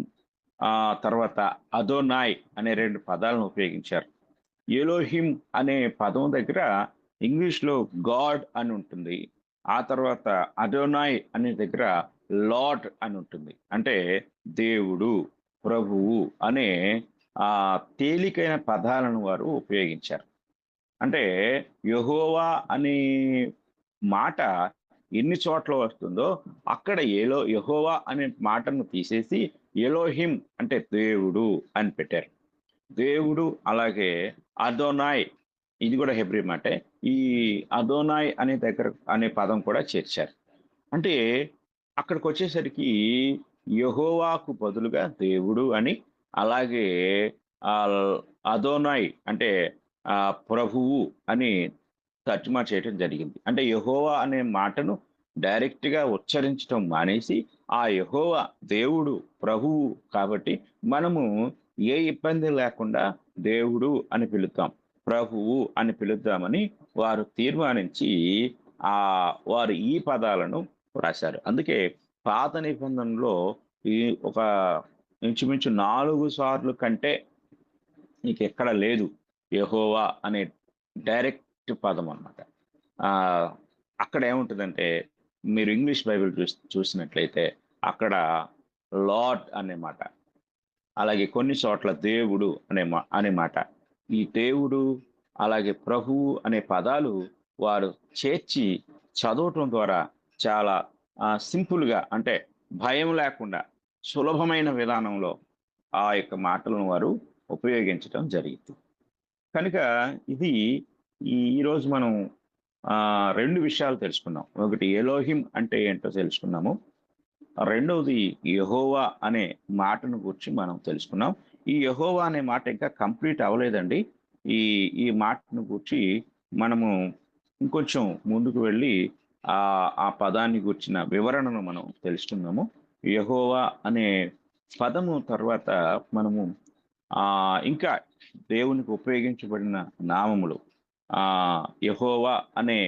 తర్వాత అదోనాయ్ అనే 2 పదాలను ఉపయోగించారు. ఎలోహిం అనే పదం దగ్గర ఇంగ్లీష్లో గాడ్ అని ఉంటుంది. ఆ తర్వాత అదోనాయ్ అనే దగ్గర లార్డ్ అని ఉంటుంది. అంటే దేవుడు, ప్రభువు అనే తేలికైన పదాలను వారు ఉపయోగించారు. అంటే యెహోవా అనే మాట ఎన్ని చోట్ల వస్తుందో అక్కడ యెహోవా అనే మాటను తీసేసి ఎలోహిం అంటే దేవుడు అని పెట్టారు. దేవుడు. అలాగే అదోనాయ్ ఇది కూడా హెబ్రీ మాటే. ఈ అదోనాయ్ అనే పదం కూడా చేర్చారు. అంటే అక్కడికి వచ్చేసరికి యెహోవాకు బదులుగా దేవుడు అని, అలాగే అదోనాయ్ అంటే ప్రభువు అని తర్జుమా చేయటం జరిగింది. అంటే యెహోవా అనే మాటను డైరెక్ట్ గా ఉచ్చరించడం మానేసి ఆ యెహోవా దేవుడు, ప్రభువు కాబట్టి మనము ఏ ఇబ్బంది లేకుండా దేవుడు అని పిలుద్దాం, ప్రభువు అని పిలుద్దామని వారు తీర్మానించి వారు ఈ పదాలను రాశారు. అందుకే పాత నిబంధనలో ఈ ఒక ఇంచుమించు 4 సార్లు కంటే ఎక్కడ లేదు యెహోవా అనే డైరెక్ట్ పదం అన్నమాట. అక్కడ ఏముంటుందంటే మీరు ఇంగ్లీష్ బైబిల్ చూసినట్లయితే అక్కడ లార్డ్ అనే మాట, అలాగే కొన్ని చోట్ల దేవుడు అనే మాట. ఈ దేవుడు అలాగే ప్రభువు అనే పదాలు వారు చేర్చి చదవటం ద్వారా చాలా సింపుల్గా, అంటే భయం లేకుండా సులభమైన విధానంలో ఆ యొక్క మాటలను వారు ఉపయోగించడం జరిగింది. కనుక ఇది ఈరోజు మనం 2 విషయాలు తెలుసుకున్నాం. ఒకటి ఎలోహిం అంటే ఏంటో తెలుసుకున్నాము. రెండవది యెహోవా అనే మాటను గురించి మనం తెలుసుకున్నాం. ఈ యెహోవా అనే మాట ఇంకా కంప్లీట్ అవ్వలేదండి. ఈ మాటను గురించి మనము ఇంకొంచెం ముందుకు వెళ్ళి ఆ పదాన్ని గురించిన వివరణను మనం తెలుసుకున్నాము. యెహోవా అనే పదము తర్వాత మనము ఇంకా దేవునికి ఉపయోగించబడిన నామములు యెహోవా అనే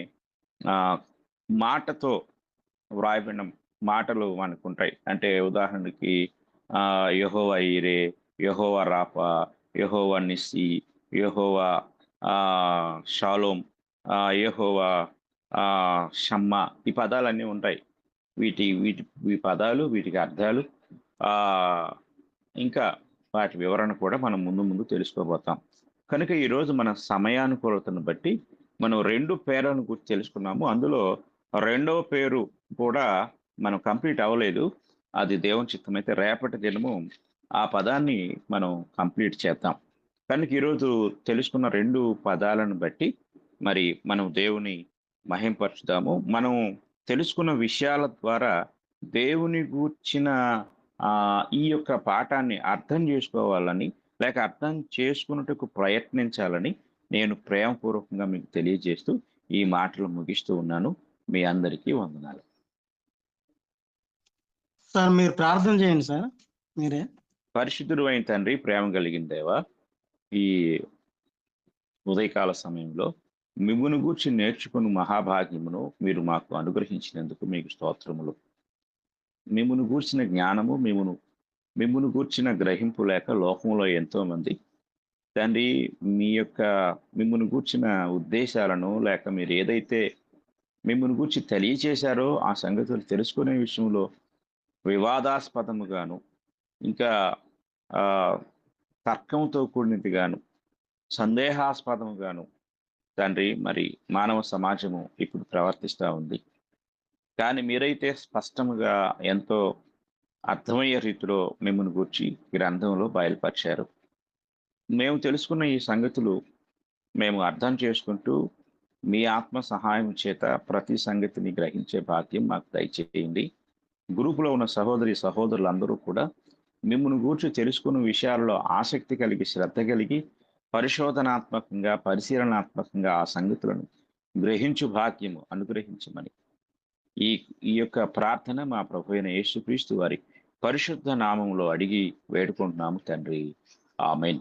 మాటతో వ్రాయబడిన మాటలు మనకు ఉంటాయి. అంటే ఉదాహరణకి యెహోవా ఈరే, యెహోవా రాఫా, యెహోవా నిస్సి, యెహోవా షాలోమ్, యెహోవా షమ్మా, ఈ పదాలన్నీ ఉంటాయి. ఈ పదాలు, వీటికి అర్థాలు, ఇంకా వాటి వివరణ కూడా మనం ముందు తెలుసుకోబోతాం. కనుక ఈరోజు మన సమయానుకూలతను బట్టి మనం 2 పేర్లను గురించి తెలుసుకున్నాము. అందులో 2వ పేరు కూడా మనం కంప్లీట్ అవ్వలేదు. అది దేవుని చిత్తమైతే రేపటి దినము ఆ పదాన్ని మనం కంప్లీట్ చేద్దాం. కనుక ఈరోజు తెలుసుకున్న 2 పదాలను బట్టి మరి మనం దేవుని మహింపరచుదాము. మనం తెలుసుకున్న విషయాల ద్వారా దేవుని గూర్చిన ఈ యొక్క పాఠాన్ని అర్థం చేసుకోవాలని, లేక అర్థం చేసుకున్నట్టుకు ప్రయత్నించాలని నేను ప్రేమపూర్వకంగా మీకు తెలియజేస్తూ ఈ మాటలు ముగిస్తూ ఉన్నాను. మీ అందరికీ వందనాలు. సార్ మీరు ప్రార్థన చేయండి సార్. మీరే. పరిశుద్ధుడు అయిన తండ్రి, ప్రేమ కలిగిన దేవా, ఈ ఉదయకాల సమయంలో మిమ్మును గూర్చి నేర్చుకుని మహాభాగ్యమును మీరు మాకు అనుగ్రహించినందుకు మీకు స్తోత్రములు. మిమ్మును గూర్చిన జ్ఞానము, మిమ్మును గూర్చిన గ్రహింపు లేక లోకంలో ఎంతో మంది తండ్రి మిమ్మును గూర్చిన ఉద్దేశాలను, లేక మీరు ఏదైతే మిమ్మును గూర్చి తెలియచేశారో ఆ సంగతులు తెలుసుకునే విషయంలో వివాదాస్పదముగాను, ఇంకా తర్కంతో కూడినదిగాను, సందేహాస్పదముగాను తండ్రి మరి మానవ సమాజము ఇప్పుడు ప్రవర్తిస్తూ ఉంది. కానీ మీరైతే స్పష్టంగా ఎంతో అర్థమయ్యే రీతిలో మిమ్మల్ని గూర్చి గ్రంథంలో బయలుపరిచారు. మేము తెలుసుకున్న ఈ సంగతులు మేము అర్థం చేసుకుంటూ మీ ఆత్మ సహాయం చేత ప్రతి సంగతిని గ్రహించే భాగ్యం మాకు దయచేయండి. గ్రూపులో ఉన్న సహోదరి సహోదరులందరూ కూడా మిమ్మల్ని గూర్చి తెలుసుకున్న విషయాల్లో ఆసక్తి కలిగి శ్రద్ధ కలిగి పరిశోధనాత్మకంగా పరిశీలనాత్మకంగా ఆ సంగతులను గ్రహించు భాగ్యము అనుగ్రహించమని ఈ యొక్క ప్రార్థన మా ప్రభు అయిన యేసుక్రీస్తు వారి పరిశుద్ధ నామములో అడిగి వేడుకుంటున్నాము తండ్రి. ఆమేన్.